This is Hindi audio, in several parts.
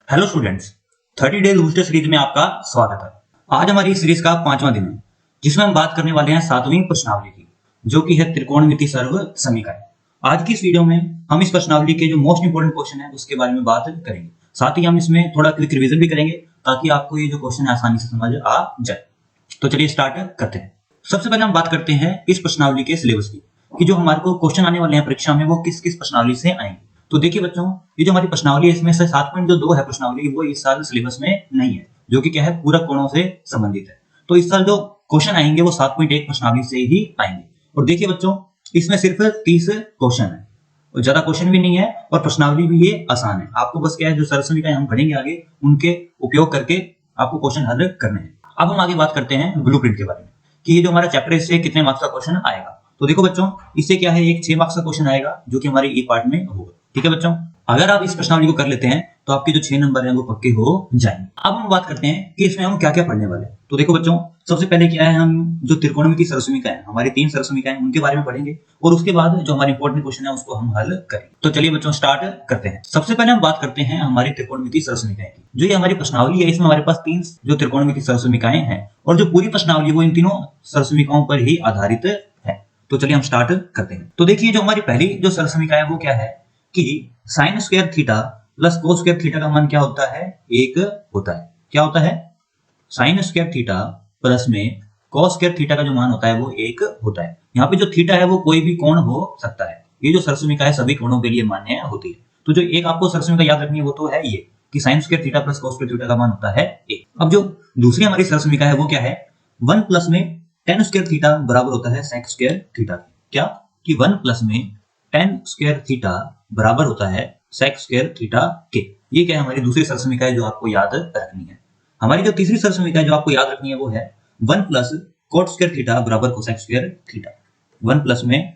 Hello students, 30 days booster series में आपका स्वागत है। आज हमारी सीरीज का 5वां दिन है, जिसमें हम बात करने वाले हैं 7वीं प्रश्नावली की, जो कि है त्रिकोणमिति सर्व समीकरण। आज की इस वीडियो में हम इस प्रश्नावली के जो मोस्ट इंपोर्टेंट क्वेश्चन है उसके बारे में बात करेंगे। साथ ही हम इसमें थोड़ा क्विक रिवीजन भी करेंगे ताकि आपको ये जो क्वेश्चन है आसानी से समझ आ जाए। तो चलिए स्टार्ट करते हैं। सबसे पहले हम बात करते हैं इस प्रश्नावली के सिलेबस की, कि जो हमारे को क्वेश्चन आने वाले हैं परीक्षा में वो किस किस प्रश्नावली से आएंगे। तो देखिए बच्चों, ये जो हमारी प्रश्नावली है इसमें से 7.2 है प्रश्नावली, वो इस साल सिलेबस में नहीं है, जो कि क्या है पूरक कोणों से संबंधित है। तो इस साल जो क्वेश्चन आएंगे वो 7.1 प्रश्नावली से ही आएंगे। और देखिए बच्चों, इसमें सिर्फ 30 क्वेश्चन है और ज्यादा क्वेश्चन भी नहीं है और प्रश्नावली भी ये आसान है। आपको बस क्या है, जो सरसमिकाएं हम पढ़ेंगे आगे उनके उपयोग करके आपको क्वेश्चन हल करने हैं। अब हम आगे बात करते हैं ब्लूप्रिंट के बारे में, कि ये जो हमारा चैप्टर है इससे कितने मार्क्स का क्वेश्चन आएगा। तो देखो बच्चों, इससे क्या है, एक 6 मार्क्स का क्वेश्चन आएगा जो कि हमारे ई पार्ट में होगा। ठीक है बच्चों, अगर आप इस प्रश्नावली को कर लेते हैं तो आपके जो 6 नंबर हैं वो पक्के हो जाएंगे। अब हम बात करते हैं कि इसमें हम क्या क्या पढ़ने वाले हैं। तो देखो बच्चों, सबसे पहले क्या है, हम जो त्रिकोणमिति सरसमिका है, हमारी 3 सरसमिका है, उनके बारे में पढ़ेंगे और उसके बाद जो हमारे इंपॉर्टेंट क्वेश्चन है उसको हम हल करेंगे। तो चलिए बच्चों स्टार्ट करते हैं। सबसे पहले हम बात करते हैं हमारी त्रिकोणमिति सरसमिकाएं की। जो ये हमारी प्रश्नावली है इसमें हमारे पास 3 जो त्रिकोणमिति सरसमिकाएं हैं और जो पूरी प्रश्नावली वो इन तीनों सरसमिकाओं पर ही आधारित है। तो चलिए हम स्टार्ट करते हैं। तो देखिए, जो हमारी पहली जो सरसमिका है वो क्या है कि sign square theta plus cos square theta का मान क्या होता है, 1 होता है। क्या होता है, साइन स्क्वायर थीटा प्लस में कॉस स्क्वायर थीटा का जो मान होता है वो 1 होता है। यहाँ पे जो थीटा है वो कोई भी कोण हो सकता है। ये जो सरसमिका है सभी कोणों के लिए मान्य होती है। तो जो एक आपको सरसमिका याद रखनी है वो तो है ये कि sign square theta plus cos square theta का मान होता है 1। अब जो दूसरी हमारी सरसमिका है वो क्या है, 1 प्लस में टेन स्क्वायर थीटा बराबर होता है सेक स्क्वायर थीटा। क्या कि 1 प्लस में टेन स्क्वायर थीटा बराबर होता है सेक स्क्वायर थीटा के। ये क्या है, हमारी दूसरी सरसमिका है जो आपको याद रखनी है। हमारी जो तीसरी सरसमिका है जो आपको याद रखनी है वो है 1 प्लस कोट स्क्वायर थीटा बराबर कोसेक स्क्वायर थीटा। 1 प्लस में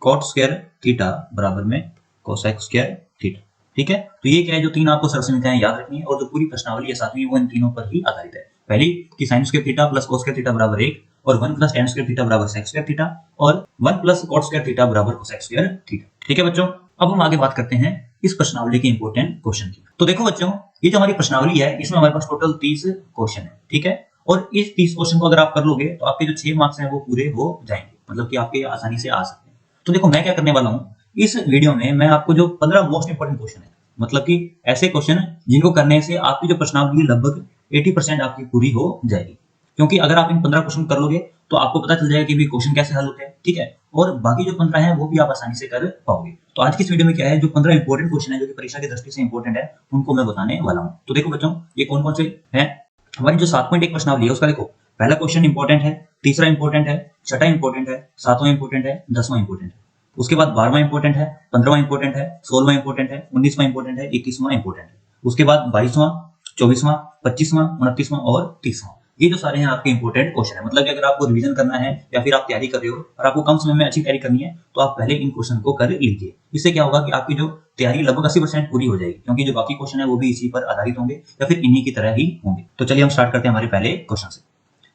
कोट स्क्वायर थीटा बराबर में कोसेक स्क्वायर थीटा। ठीक है, तो ये क्या है, जो 3 आपको सरसमिकाएं याद रखनी है और जो पूरी प्रश्नावली है 7वीं वो इन तीनों पर ही आधारित है। पहली कि sign square theta plus cos square theta बराबर 1 और 1 प्लस टेन स्क्वायर थीटा बराबर सेक स्क्वायर थीटा और 1 प्लस कोट स्क्वायर थीटा बराबर कोसेक स्क्वायर थीटा। ठीक है बच्चों, अब हम आगे बात करते हैं इस प्रश्नावली के इंपॉर्टेंट क्वेश्चन की। तो देखो बच्चों, ये जो हमारी प्रश्नावली है इसमें हमारे पास टोटल 30 क्वेश्चन है। ठीक है, और इस 30 क्वेश्चन को अगर आप कर लोगे तो आपके जो 6 मार्क्स हैं वो पूरे हो जाएंगे, मतलब कि आपके आसानी से आ सकते हैं। तो देखो मैं क्या करने वाला हूँ, इस वीडियो में मैं आपको जो 15 मोस्ट इंपोर्टेंट क्वेश्चन है, मतलब कि ऐसे क्वेश्चन जिनको करने से आपकी जो प्रश्नावली लगभग 80% आपकी पूरी हो जाएगी। क्योंकि अगर आप इन 15 क्वेश्चन कर लोगे तो आपको पता चल जाएगा कि भी क्वेश्चन कैसे हल होते हैं। ठीक है, और बाकी जो 15 हैं वो भी आप आसानी से कर पाओगे। तो आज की इस वीडियो में क्या है, जो 15 इंपॉर्टेंट क्वेश्चन है जो कि परीक्षा की दृष्टि से इंपॉर्टेंट है उनको मैं बताने वाला हूँ। तो देखो बच्चों, ये कौन कौन से हैं। हमारी जो 7.1 प्रश्नावली है उसका देखो, पहला क्वेश्चन इंपॉर्टेंट है, तीसरा इंपॉर्टेंट है, छठा इंपॉर्टेंट है, 7वां इंपॉर्टेंट है, 10वां इंपॉर्टेंट है। उसके बाद 12वां इंपॉर्टेंट है, 15वां इंपॉर्टेंट है, 16वां इंपॉर्टेंट है, 19वां इंपॉर्टेंट है, 21वां इंपॉर्टेंट है। उसके बाद 22वां, 24वां, 25वां, 29वां और 30वां। ये जो सारे हैं आपके इंपॉर्टेंट क्वेश्चन है। मतलब कि अगर आपको रिवीजन करना है या फिर आप तैयारी कर रहे हो और आपको कम समय में अच्छी तैयारी करनी है तो आप पहले इन क्वेश्चन को कर लीजिए। इससे क्या होगा कि आपकी जो तैयारी लगभग 80% पूरी हो जाएगी, क्योंकि जो बाकी क्वेश्चन है वो भी इसी पर आधारित होंगे या फिर इन्हीं की तरह ही होंगे। तो चलिए हम स्टार्ट करते हैं हमारे पहले क्वेश्चन से।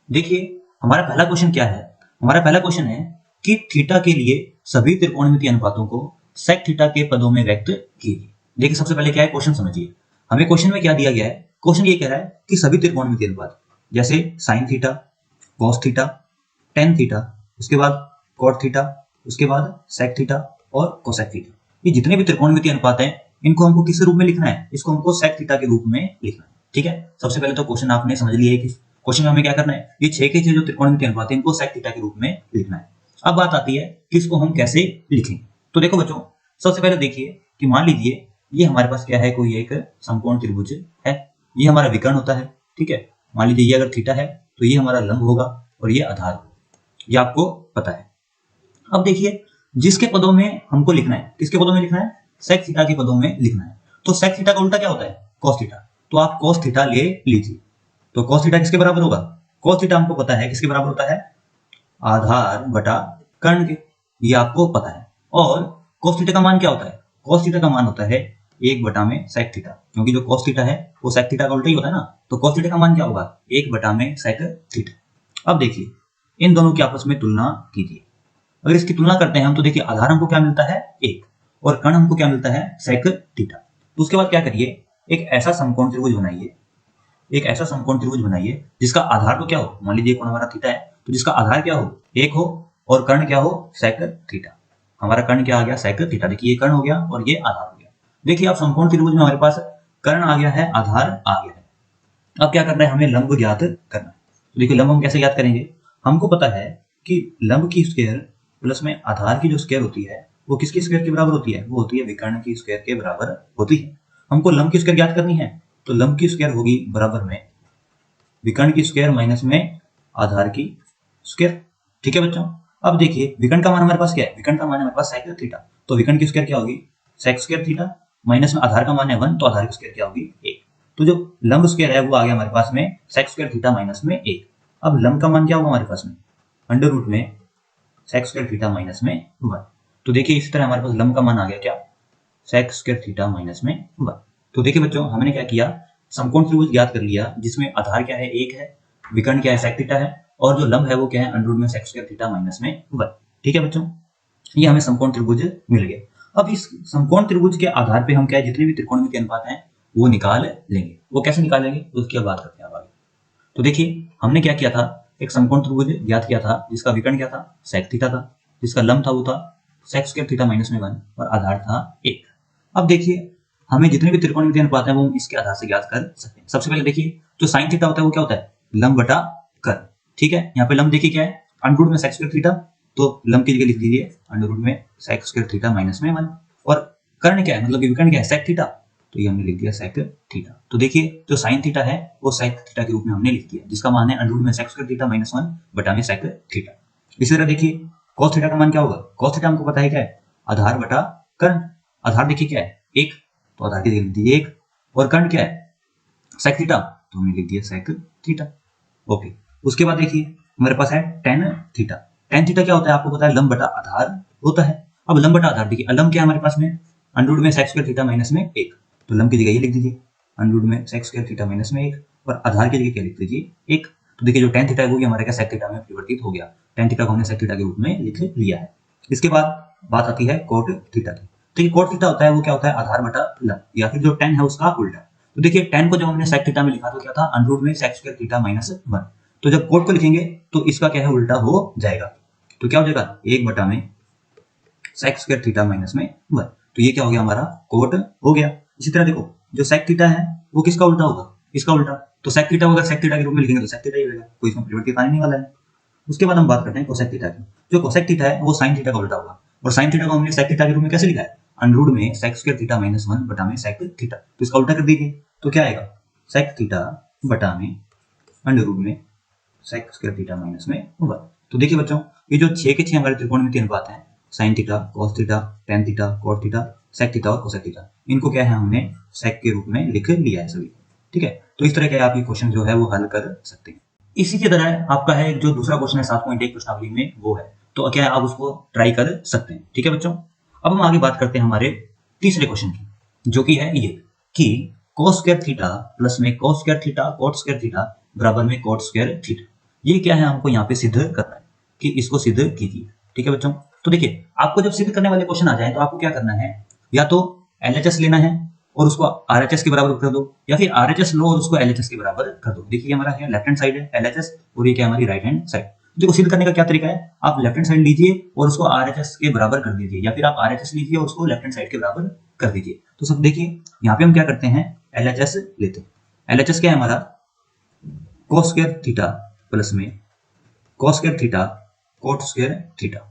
देखिए हमारा पहला क्वेश्चन क्या है, हमारा पहला क्वेश्चन है कि थीटा के लिए सभी त्रिकोणमितीय अनुपातों को सेक थीटा के पदों में व्यक्त कीजिए। देखिए सबसे पहले क्या है, क्वेश्चन समझिए। हमें क्वेश्चन में क्या दिया गया है, क्वेश्चन ये कह रहा है कि सभी त्रिकोणमितीय अनुपात जैसे sign theta, cos theta, tan theta, उसके बाद कॉट थीटा, उसके बाद सेक थीटा और कोसेक थीटा, ये जितने भी त्रिकोणमितीय अनुपात हैं इनको हमको किस रूप में लिखना है, इसको हमको सेक थीटा के रूप में लिखना है। ठीक है, सबसे पहले तो क्वेश्चन आपने समझ लिया है कि क्वेश्चन में हमें क्या करना है, ये 6 के 6 जो त्रिकोणमितीय अनुपात है इनको सेक थीटा के रूप में लिखना है। अब बात आती है कि इसको हम कैसे लिखें। तो देखो बच्चों, सबसे पहले देखिए कि मान लीजिए ये हमारे पास क्या है, कोई एक समकोण त्रिभुज है, ये हमारा विकर्ण होता है। ठीक है, मान लीजिए ये अगर थीटा है तो ये हमारा लंब होगा और ये आधार होगा, ये आपको पता है। अब देखिए जिसके पदों में हमको लिखना है, किसके पदों में लिखना है, सेक थीटा के पदों में लिखना है। तो सेक थीटा का उल्टा क्या होता है, कॉस थीटा। तो आप कॉस थीटा ले लीजिए। तो कॉस थीटा किसके बराबर होगा, कॉस थीटा हमको पता है किसके बराबर होता है, आधार बटा कर्ण के, ये आपको पता है। और कॉस थीटा का मान क्या होता है, कॉस थीटा का मान होता है 1 बटा में सेक थीटा, क्योंकि जो कॉस थीटा है वो सेक थीटा का उल्टा ही होता है ना। तो कॉस थीटा का मान क्या होगा, 1 बटा में सेक थीटा। अब देखिए इन दोनों की आपस में तुलना कीजिए। अगर इसकी तुलना करते हैं हम तो देखिए आधार हमको क्या मिलता है 1 और कर्ण हमको क्या मिलता है सेक थीटा। तो उसके बाद क्या करिए, एक ऐसा समकोण त्रिभुज बनाइए, एक ऐसा समकोण त्रिभुज बनाइए जिसका आधार तो क्या हो, मान लीजिए कोण हमारा थीटा है, तो जिसका आधार क्या हो, एक हो, और कर्ण क्या हो, सेक थीटा। हमारा कर्ण क्या आ गया, सेक थीटा। देखिए ये कर्ण हो गया और ये आधार हो गया। देखिए आप समकोण त्रिभुज में हमारे पास कर्ण आ गया है, आधार आ गया है। अब क्या करना है, हमें लंब ज्ञात करना है। तो देखिए लंब हम कैसे ज्ञात करेंगे, हमको पता है कि लंब की स्क्वायर प्लस में आधार की जो स्क्वायर होती है वो किसकी स्क्वायर के बराबर होती है, वो होती है विकर्ण की स्क्वायर के बराबर होती है। हमको लंब की स्क्वायर ज्ञात करनी है, तो लंब की स्क्वायर होगी बराबर में विकर्ण की स्क्वायर माइनस में आधार की स्क्वायर। ठीक है बच्चों, अब देखिए विकर्ण का मान हमारे पास क्या है, विकर्ण का मान हमारे पास सेक थीटा, तो विकर्ण की स्क्वायर क्या होगी, सेक स्क्वायर थीटा, माइनस में आधार का मान है 1, तो आधार की स्क्वायर क्या होगी 1। तो जो लंब स्क्वायर है वो आ गया हमारे पास में सेक स्क्वायर थीटा माइनस में 1। अब लंब का मान क्या होगा हमारे पास में, अंडर रूट में सेक स्क्वायर थीटा माइनस में 1। तो देखिए इस तरह हमारे पास लंब का मान आ गया क्या, सेक स्क्वायर थीटा माइनस में 1। तो देखिए बच्चों हमने क्या किया, समकोण त्रिभुज ज्ञात कर लिया जिसमें आधार क्या है 1 है, विकर्ण क्या है सेक थीटा है, और जो लंब है वो क्या है अंडर रूट में सेक स्क्वायर थीटा माइनस में 1। ठीक है बच्चों, ये हमें समकोण त्रिभुज मिल गया। अब इस समकोण त्रिभुज के आधार पे हम क्या है, जितने भी त्रिकोणमितीय अनुपात हैं वो निकाल लेंगे। वो कैसे निकालेंगे उसकी अब बात करते हैं आगे। तो देखिए हमने क्या किया था, एक समकोण त्रिभुज ज्ञात किया था जिसका विकर्ण क्या था, सेक थीटा था, जिसका लंब था वो था सेक स्क्वायर थीटा माइनस में 1 और आधार था 1। अब देखिए हमें जितने भी त्रिकोणमितीय अनुपात हैं वो हम इसके आधार से ज्ञात कर सकते हैं। सबसे पहले देखिए जो साइन थीटा होता है वो क्या होता है, लंब बटा कर्ण। ठीक है, यहाँ पे लंब देखिए क्या है, अंडर रूट में सेक स्क्वायर थीटा, तो लंब की जगह लिख दीजिए अंडर रूट में सेक स्क्वायर थीटा माइनस में 1। और कर्ण क्या है, मतलब विकर्ण क्या है, सेक थीटा, तो ये हमने लिख दिया सेक थीटा। तो देखिए जो साइन थीटा है वो सेक थीटा के रूप में हमने लिख दिया, जिसका मान है अंडर रूट में सेक स्क्वायर थीटा माइनस 1 बटा में सेक थीटा। इसी तरह देखिए cos थीटा का मान क्या होगा, cos थीटा हमको पता है क्या है, आधार बटा कर्ण। आधार देखिए क्या है 1, तो आधार की जगह लिख दीजिए 1, और कर्ण क्या है सेक थीटा, तो हमने लिख दिया सेक थीटा। ओके, उसके बाद देखिए हमारे पास है टेन थीटा। टेन थीटा क्या होता है, आपको पता है लंब बटा आधार होता है। अब लंब बटा आधार देखिए, लंब क्या है हमारे पास में अंडर रूट में सेक स्क्वायर थीटा माइनस में 1, तो लंब की जगह ये लिख दीजिए अंडर रूट में सेक स्क्वायर थीटा माइनस में 1, और आधार की जगह क्या लिख दीजिए 1। तो देखिए जो टेन थीटा है वो भी हमारे क्या सेक थीटा में परिवर्तित हो गया, टेन थीटा को हमने सेक थीटा के रूप में लिख लिया है। इसके बाद बात आती है कोट थीटा की। तो ये कोट थीटा होता है वो क्या होता है, आधार बटा लंब, या फिर जो टेन है उसका उल्टा। तो देखिए टेन को जब हमने सेक थीटा में लिखा तो क्या था, अंडर रूट में सेक स्क्वायर थीटा माइनस 1। तो जब कोट को लिखेंगे तो इसका क्या है उल्टा हो जाएगा, तो क्या हो जाएगा 1 बटा में सेक स्क्वायर थीटा माइनस में 1। तो ये क्या हो गया हमारा कोट हो गया। इसी तरह देखो जो सेक थीटा है वो किसका उल्टा होगा, इसका उल्टा। तो सेक थीटा होगा सेक थीटा के रूप में लिखेंगे तो सेक थीटा ही रहेगा, कोई इसमें परिवर्तित आने नहीं वाला है। उसके बाद हम बात करते हैं कोसेक थीटा की। जो कोसेक थीटा है वो साइन थीटा का उल्टा होगा, और साइन थीटा को हमने सेक थीटा के रूप में कैसे लिखा है, अंडर रूट में सेक स्क्वायर थीटा माइनस 1 बटा में सेक थीटा। तो इसका उल्टा कर दीजिए तो क्या आएगा, सेक थीटा बटा में अंडर रूट में सेक स्क्वायर थीटा माइनस में 1। तो देखिए बच्चों ये जो 6 के 6 हमारे त्रिकोणमितीय अनुपात हैं, sine theta, cos theta, tan theta, cot theta, sec theta और कोसेक थीटा, इनको क्या है हमने सेक के रूप में लिख लिया है सभी। ठीक है, तो इस तरह के आप ये क्वेश्चन जो है वो हल कर सकते हैं। इसी की तरह आपका है जो दूसरा क्वेश्चन है 7.1 प्रश्नावली में वो है, तो क्या है आप उसको ट्राई कर सकते हैं। ठीक है बच्चों, अब हम आगे बात करते हैं हमारे तीसरे क्वेश्चन की, जो कि है ये कि cos स्क्वायर थीटा प्लस में cos square theta cot square theta बराबर में cot स्क्वायर थीटा। ये क्या है हमको यहाँ पे सिद्ध करना है कि इसको सिद्ध कीजिए। ठीक है बच्चों, तो देखिए आपको जब सिद्ध करने वाले क्वेश्चन आ जाए तो आपको क्या करना है, या तो LHS लेना है और उसको RHS के बराबर कर दो, या फिर RHS लो और उसको LHS के बराबर कर दो। देखिए हमारा है लेफ्ट हैंड साइड है LHS और ये क्या हमारी राइट हैंड साइड। देखो सिद्ध करने का क्या तरीका है, आप लेफ्ट हैंड साइड लीजिए और उसको RHS के बराबर कर दीजिए, या फिर आप RHS लीजिए और उसको लेफ्ट हैंड साइड के बराबर कर दीजिए। तो सब देखिए यहाँ पे हम क्या करते हैं, LHS लेते हैं। LHS क्या है हमारा cos स्क्वायर थीटा प्लस में cos square theta cot square theta.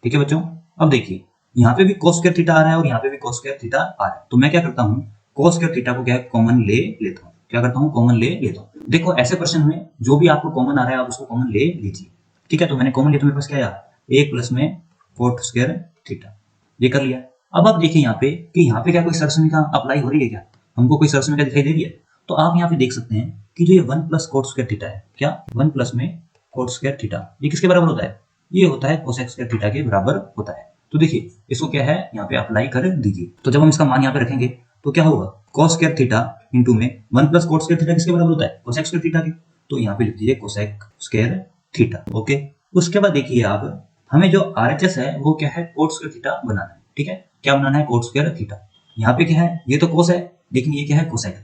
ठीक है बच्चों, अब देखिए यहाँ पे भी cos स्क्वायर थीटा आ रहा है और यहाँ पे भी cos स्क्वायर थीटा आ रहा है, तो मैं क्या करता हूँ cos स्क्वायर थीटा को क्या है कॉमन ले लेता हूँ। क्या करता हूँ, कॉमन ले लेता हूँ। देखो ऐसे प्रश्न में जो भी आपको कॉमन आ रहा है आप उसको कॉमन ले लीजिए। ठीक है, तो मैंने कॉमन लिया तो मेरे पास क्या आया, 1 प्लस में cot स्क्वायर थीटा, ये कर लिया। अब आप देखिए यहाँ पे कि यहाँ पे क्या कोई सरसमीका अप्लाई हो रही है क्या, हमको कोई सरसमीका दिखाई दे रही है। तो आप यहाँ पे देख सकते हैं कि जो ये 1 प्लस cot स्क्वायर थीटा है, क्या 1 प्लस में cot स्क्वायर थीटा, ये किसके बराबर होता है, ये होता है cosec स्क्वायर थीटा के बराबर होता है। तो देखिए इसको क्या है यहाँ पे अप्लाई कर दीजिए। तो जब हम इसका मान यहाँ पे रखेंगे तो क्या होगा, cos स्क्वायर थीटा इंटू में 1 प्लस cot स्क्वायर थीटा किसके बराबर होता है, cosec स्क्वायर थीटा के। तो यहाँ पे लिख दीजिए cosec स्क्वायर थीटा। ओके, उसके बाद देखिए आप हमें जो RHS है वो क्या है cot स्क्वायर थीटा बनाना है। ठीक है, क्या बनाना है, cot स्क्वायर थीटा। यहाँ पे क्या है, ये तो cos है लेकिन ये क्या है कोसेक,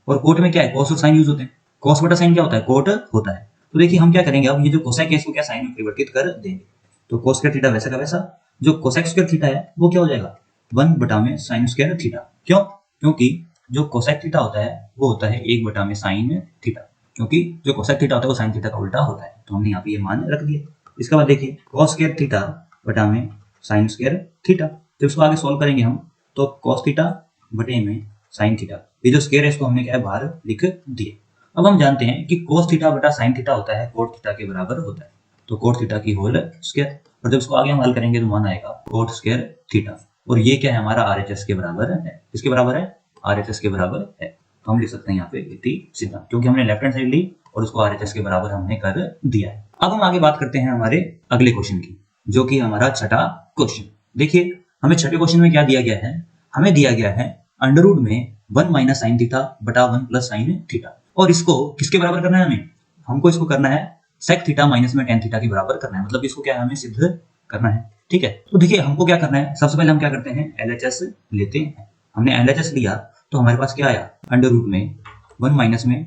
और कोट में क्या है कॉस और साइन यूज होते हैं। कॉस बटा साइन क्या होता है कोट होता है। तो देखिए हम क्या करेंगे अब ये जो कोसेक है इसको क्या साइन में परिवर्तित कर देंगे। तो कोस स्क्वायर थीटा वैसा का वैसा, जो कोसेक स्क्वायर थीटा है वो क्या हो जाएगा 1 बटा में साइन स्क्वायर थीटा। क्यों? क्योंकि जो कोसेक थीटा होता है वो होता है 1 बटा में साइन थीटा, क्योंकि जो कोसेक थीटा होता है वो साइन थीटा का उल्टा होता है। तो हमने यहाँ पे ये मान रख दिया। इसके बाद देखिए कॉस स्क्वायर थीटा बटा में साइन स्क्वायर थीटा, जब इसको आगे सोल्व करेंगे हम तो कॉस थीटा बटे में साइन थीटा, ये जो स्क्वायर है इसको हमने क्या है बाहर लिख दिए। अब हम जानते हैं कि कोस थीटा बटा साइन थीटा होता है कोट थीटा के बराबर होता है, तो कोट थीटा की होल स्क्वायर, और जब इसको आगे हम हल करेंगे तो मान आएगा कोट स्क्वायर थीटा, और ये क्या है हमारा आरएचएस के बराबर है। किसके बराबर है? आरएचएस के बराबर है। तो हम लिख सकते हैं यहाँ पे इति सीधा, क्योंकि हमने लेफ्ट हैंड साइड ली और उसको आरएचएस के बराबर हमने कर दिया है। अब हम आगे बात करते हैं हमारे अगले क्वेश्चन की, जो कि हमारा छठा क्वेश्चन। देखिए हमें छठे क्वेश्चन में क्या दिया गया है, हमें दिया गया है अंडर रूट में 1 माइनस साइन थीटा बटा 1 प्लस साइन थीटा, और इसको किसके बराबर करना है हमें, हमको इसको करना है सेक थीटा माइनस में टेन थीटा के बराबर करना है, मतलब इसको क्या है हमें सिद्ध करना है। ठीक है, तो देखिए हमको क्या करना है, सबसे पहले हम क्या करते हैं एलएचएस लेते हैं। हमने एलएचएस लिया तो हमारे पास क्या आया अंडर रूट में 1 माइनस में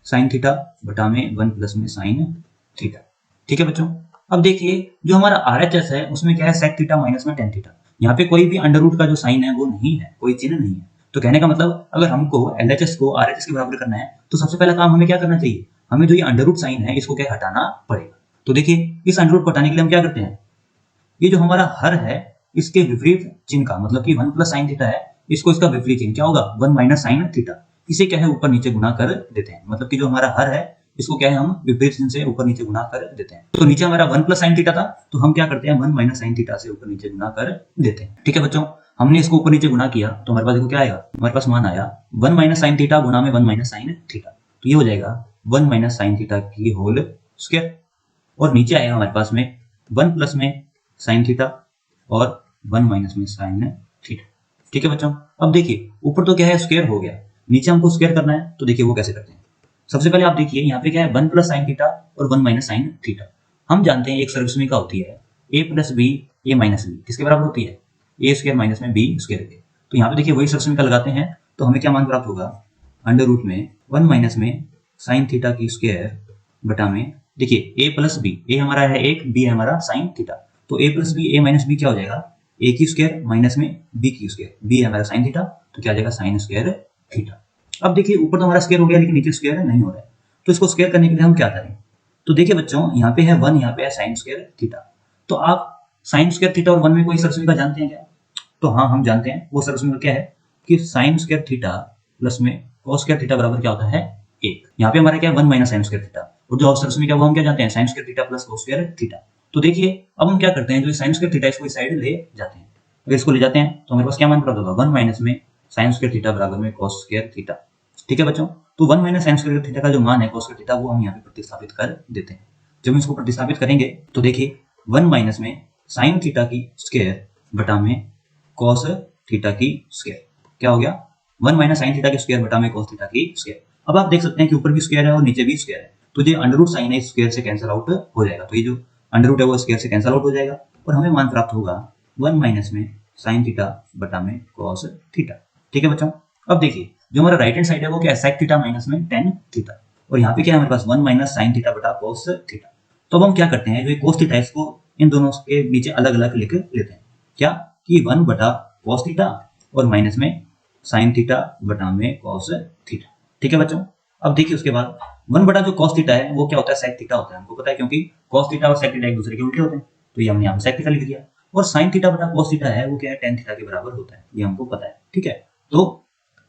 साइन थीटा बटा में 1 प्लस में साइन थीटा। ठीक है बच्चों, अब देखिए जो हमारा आरएचएस है उसमें क्या है सेक थीटा माइनस में टेन थीटा, यहाँ पे कोई भी अंडर रूट का जो साइन है वो नहीं है, कोई चिन्ह नहीं है। तो कहने का मतलब अगर हमको एलएचएस को आरएचएस के बराबर करना है तो सबसे पहला काम हमें क्या करना चाहिए, हमें जो ये अंडर रूट साइन है इसको क्या हटाना पड़ेगा। तो देखिए इस अंडर रूट को हटाने के लिए हम क्या करते हैं, ये जो हमारा हर है इसके विपरीत चिन्ह का, मतलब कि 1 प्लस साइन थीटा है, इसको इसका विपरीत चिन्ह क्या होगा 1 माइनस साइन थीटा, इसे क्या है ऊपर नीचे गुना कर देते हैं। मतलब कि जो हमारा हर है इसको क्या है हम विपरीत चिन्ह से ऊपर नीचे गुना कर देते हैं। तो नीचे हमारा 1 प्लस साइन थीटा था, तो हम क्या करते हैं 1 माइनस साइन थीटा से ऊपर नीचे गुना कर देते हैं। ठीक है बच्चों, हमने इसको ऊपर नीचे गुना किया तो हमारे पास देखो क्या आएगा, हमारे पास मान आया 1 माइनस साइन थीटा गुना में 1 माइनस साइन थीटा, तो ये हो जाएगा 1 माइनस साइन थीटा की होल स्क्वायर, और नीचे आएगा हमारे पास में 1 प्लस में साइन थीटा और 1 माइनस में साइन थीटा। ठीक है बच्चों, अब देखिए ऊपर तो क्या है स्क्वायर हो गया, नीचे हमको स्क्वायर करना है, तो देखिए वो कैसे करते हैं। सबसे पहले आप देखिए यहाँ पे क्या है 1 प्लस साइन थीटा और 1 माइनस साइन थीटा। हम जानते हैं एक सर्वसमीका होती है a plus B A minus B, किसके बराबर होती है ए स्क्वायर माइनस में बी स्क्वायर के। तो यहाँ पे देखिए वही सर्वसमीका लगाते हैं तो हमें क्या मान प्राप्त होगा अंडर रूट में 1 माइनस में साइन थीटा की स्क्वायर बटा में, देखिए a प्लस बी, ए हमारा है एक, बी है हमारा साइन थीटा, तो a plus B A minus B क्या हो जाएगा a की स्क्वायर माइनस में b की स्क्वायर, b है हमारा साइन थीटा, तो क्या हो जाएगा साइन स्क्वायर थीटा। अब देखिए ऊपर तो हमारा स्क्वायर हो गया लेकिन नीचे स्क्वायर नहीं हो रहा है, तो इसको स्क्वायर करने के लिए हम क्या करें, तो देखिए बच्चों यहाँ पे है 1, यहाँ पे है साइन स्क्वायर थीटा, तो आप साइन स्क्वायर थीटा और 1 में कोई सर्वसमीका जानते हैं क्या, तो हाँ हम जानते हैं। वो सर्वसमीका क्या है कि साइन स्क्वायर थीटा प्लस में कॉस स्क्वायर थीटा बराबर क्या होता है 1। यहाँ पे हमारा क्या है 1 माइनस साइन स्क्वायर थीटा, और जो सर्वसमीका वो हम क्या जानते हैं sign square theta plus cos square theta. तो देखिए अब हम क्या करते हैं, जो साइन स्क्वायर थीटा इसको इस साइड ले जाते हैं, अगर इसको ले जाते हैं तो हमारे पास क्या मान प्राप्त होगा 1 माइनस में साइन स्क्वायर थीटा बराबर में कॉस स्क्वायर थीटा। ठीक है बच्चों, तो 1 माइनस साइन स्क्वायर थीटा का जो मान है कॉस स्क्वायर थीटा वो हम यहाँ पे प्रतिस्थापित कर देते हैं। जब हम इसको प्रतिस्थापित करेंगे तो देखिए 1 माइनस में साइन थीटा की स्क्वायर बटा में कॉस थीटा की स्क्वायर क्या हो गया 1 माइनस साइन थीटा की स्क्वायर बटा में कॉस थीटा की स्क्वायर। अब आप देख सकते हैं कि ऊपर भी स्क्वायर है और नीचे भी स्क्वायर है, तो ये अंडर रूट साइन है इस स्क्वायर से कैंसिल आउट हो जाएगा, तो ये जो अंडर रूट है वो स्क्वायर से कैंसिल आउट हो जाएगा और हमें मान प्राप्त होगा 1 माइनस में साइन थीटा बटा में कॉस थीटा। ठीक है बच्चों, अब देखिए जो हमारा राइट हैंड साइड है वो क्या है सेक थीटा माइनस में टेन थीटा, और यहाँ पे क्या है हमारे पास 1 माइनस साइन थीटा बटा कॉस थीटा। तो अब हम क्या करते हैं, जो कॉस थीटा इसको इन दोनों के नीचे अलग अलग लिख लेते हैं, क्या कि 1 बटा कॉस थीटा और माइनस में साइन थीटा बटा में कॉस थीटा। ठीक है बच्चों, अब देखिए उसके बाद 1 बटा जो कॉस थीटा है वो क्या होता है सेक थीटा होता है, हमको पता है क्योंकि कॉस थीटा और सेक थीटा एक दूसरे के उल्टे होते हैं, तो ये हमने यहाँ पे सेक थीटा लिख दिया। और साइन थीटा बटा कॉस थीटा है वो क्या है टेन थीटा के बराबर होता है, ये हमको पता है। ठीक है, तो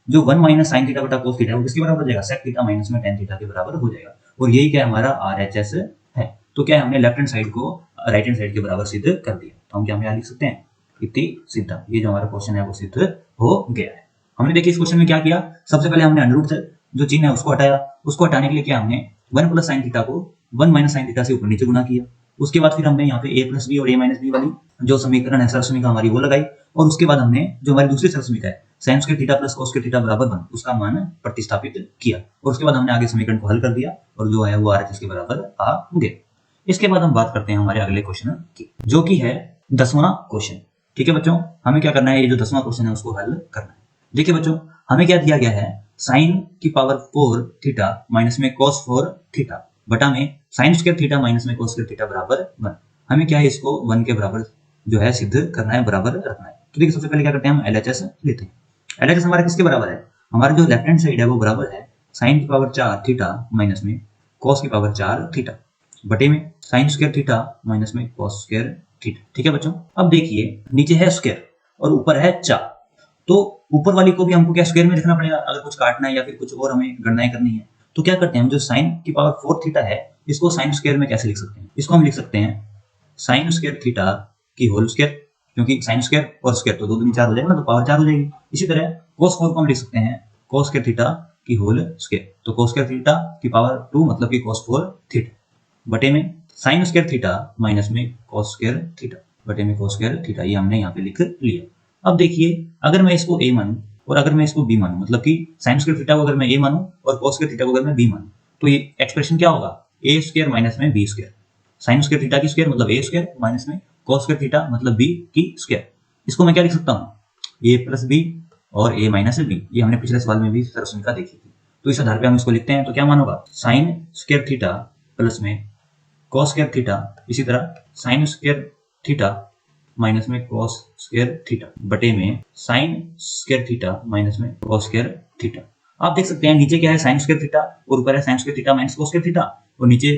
जो 1 माइनस साइन थीटा बटा कॉस थीटा है वो किसके बराबर हो जाएगा सेक थीटा माइनस में टेन थीटा के बराबर हो जाएगा, और यही क्या हमारा आरएचएस है। तो क्या है हमने लेफ्ट हैंड साइड को राइट हैंड साइड के बराबर सिद्ध कर दिया, तो हम क्या यहाँ लिख सकते हैं इति सिद्धा। ये जो हमारा क्वेश्चन है वो सिद्ध हो गया है। हमने देखिए इस क्वेश्चन में क्या किया, सबसे पहले हमने अंडर रूट जो चिन्ह है उसको हटाया, उसको हटाने के लिए क्या हमने 1 प्लस साइन थीटा को 1 माइनस साइन थीटा से ऊपर नीचे गुना किया। उसके बाद फिर हमने यहाँ पे a प्लस बी और a माइनस बी वाली जो समीकरण है सर्वसमीका हमारी वो लगाई, और उसके बाद हमने जो हमारी दूसरी सर्वसमीका है sine square theta plus cos square theta बराबर 1 उसका मान प्रतिस्थापित किया, और उसके बाद हमने आगे समीकरण को हल कर दिया और जो है वो आरएचएस के बराबर आ गया। इसके बाद हम बात करते हैं हमारे अगले क्वेश्चन की, जो कि है 10वां क्वेश्चन। ठीक है बच्चों, हमें क्या करना है, ये जो 10वां क्वेश्चन है उसको हल करना है। देखिए बच्चों हमें क्या दिया गया है, साइन की पावर 4 थीटा माइनस में cos 4 थीटा बटा में साइन स्क्वायर थीटा माइनस में cos स्क्वायर थीटा बराबर 1। हमें क्या है, इसको 1 के बराबर जो है सिद्ध करना है, बराबर रखना है। तो देखिए सबसे पहले क्या करते हैं, हम LHS लेते हैं। LHS हमारा किसके बराबर है, हमारा जो लेफ्ट हैंड साइड है वो बराबर है साइन की पावर 4 थीटा माइनस में cos की पावर 4 थीटा बटे में साइन स्क्वायर थीटा माइनस में cos स्क्वायर थीटा। ठीक है बच्चों, अब देखिए नीचे है स्क्वायर और ऊपर है 4, तो ऊपर वाली को भी हमको क्या स्क्वायर में लिखना पड़ेगा अगर कुछ काटना है या फिर कुछ और हमें गणनाएं करनी है। तो क्या करते हैं, हम जो साइन की पावर 4 थीटा है इसको साइन स्क्वायर में कैसे लिख सकते हैं, इसको हम लिख सकते हैं साइन स्क्वायर थीटा की होल स्क्वायर, क्योंकि साइन स्क्वायर और स्क्वायर तो 2 दूनी 4 हो जाएगा ना, तो पावर 4 हो जाएगी। इसी तरह cos 4 को हम लिख सकते हैं cos स्क्वायर थीटा की होल स्क्वायर, तो cos स्क्वायर थीटा की पावर 2 मतलब कि cos 4 थीटा बटे में साइन स्क्वायर थीटा माइनस में cos स्क्वायर थीटा बटे में cos स्क्वायर थीटा, ये हमने यहाँ पे लिख लिया। अब देखिए अगर मैं इसको a मानूं और अगर मैं इसको b मानूं, मतलब कि साइन स्क्वायर थीटा को अगर मैं a मानूं और cos स्क्वायर थीटा को अगर मैं b मानूं, तो ये एक्सप्रेशन क्या होगा, a स्क्वायर माइनस में b square, sign square theta की स्क्वायर मतलब a स्क्वायर माइनस में cos स्क्वायर थीटा मतलब b की स्क्वायर। इसको मैं क्या लिख सकता हूँ, a प्लस b और a माइनस b, ये हमने पिछले सवाल में भी सरसमिका देखी थी। तो इस आधार पे हम इसको लिखते हैं, तो क्या मान होगा, साइन स्क्वायर थीटा प्लस में cos स्क्वायर थीटा, इसी तरह साइन स्क्वायर थीटा माइनस में cos स्क्वायर थीटा बटे में साइन स्क्वायर थीटा माइनस में cos स्क्वायर थीटा। आप देख सकते हैं नीचे क्या है, साइन स्क्वायर थीटा और ऊपर है sine square theta minus cos square theta और नीचे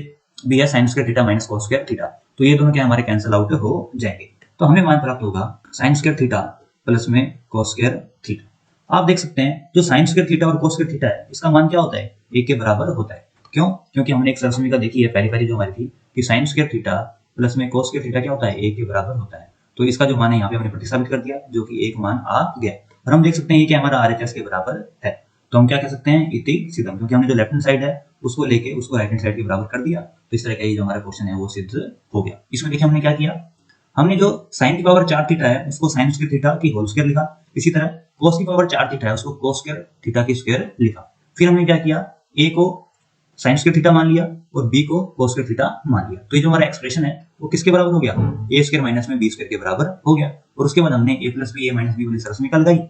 भी है sine square theta minus cos square theta, तो ये दोनों क्या हमारे कैंसिल आउट हो जाएंगे। तो हमें मान प्राप्त होगा साइन स्क्वायर थीटा प्लस में cos स्क्वायर थीटा। आप देख सकते हैं जो साइन स्क्वायर थीटा और cos स्क्वायर थीटा है इसका मान क्या होता है, 1 के बराबर होता है। क्यों, क्योंकि हमने एक सरसमिका देखी है पहली जो हमारी थी कि साइन स्क्वायर थीटा प्लस में cos स्क्वायर थीटा क्या होता है, 1 के बराबर होता है। तो इसका जो मान है यहाँ पे हमने प्रतिस्थापित कर दिया जो कि 1 मान आ गया, और हम देख सकते हैं ये क्या हमारा RHS के बराबर है। तो हम क्या कह सकते हैं, इति सिद्धम, क्योंकि हमने जो लेफ्ट हैंड साइड है उसको लेके उसको राइट हैंड साइड के बराबर कर दिया, तो इस तरह का ये जो हमारा क्वेश्चन है वो सिद्ध हो गया। इसमें देखिए हमने क्या किया, हमने जो साइन की पावर 4 थीटा है उसको साइन स्क्वायर थीटा की होल स्क्वायर लिखा, इसी तरह cos की पावर 4 थीटा है उसको cos स्क्वायर थीटा की स्क्वायर लिखा। फिर हमने क्या किया, a को साइन स्क्वायर थीटा मान लिया और b को cos स्क्वायर थीटा मान लिया। तो ये जो हमारा एक्सप्रेशन है वो किसके बराबर हो गया, a स्क्वायर माइनस में b स्क्वायर के बराबर हो गया। और उसके बाद हमने a plus B a minus B वाली सरसमिका लगाई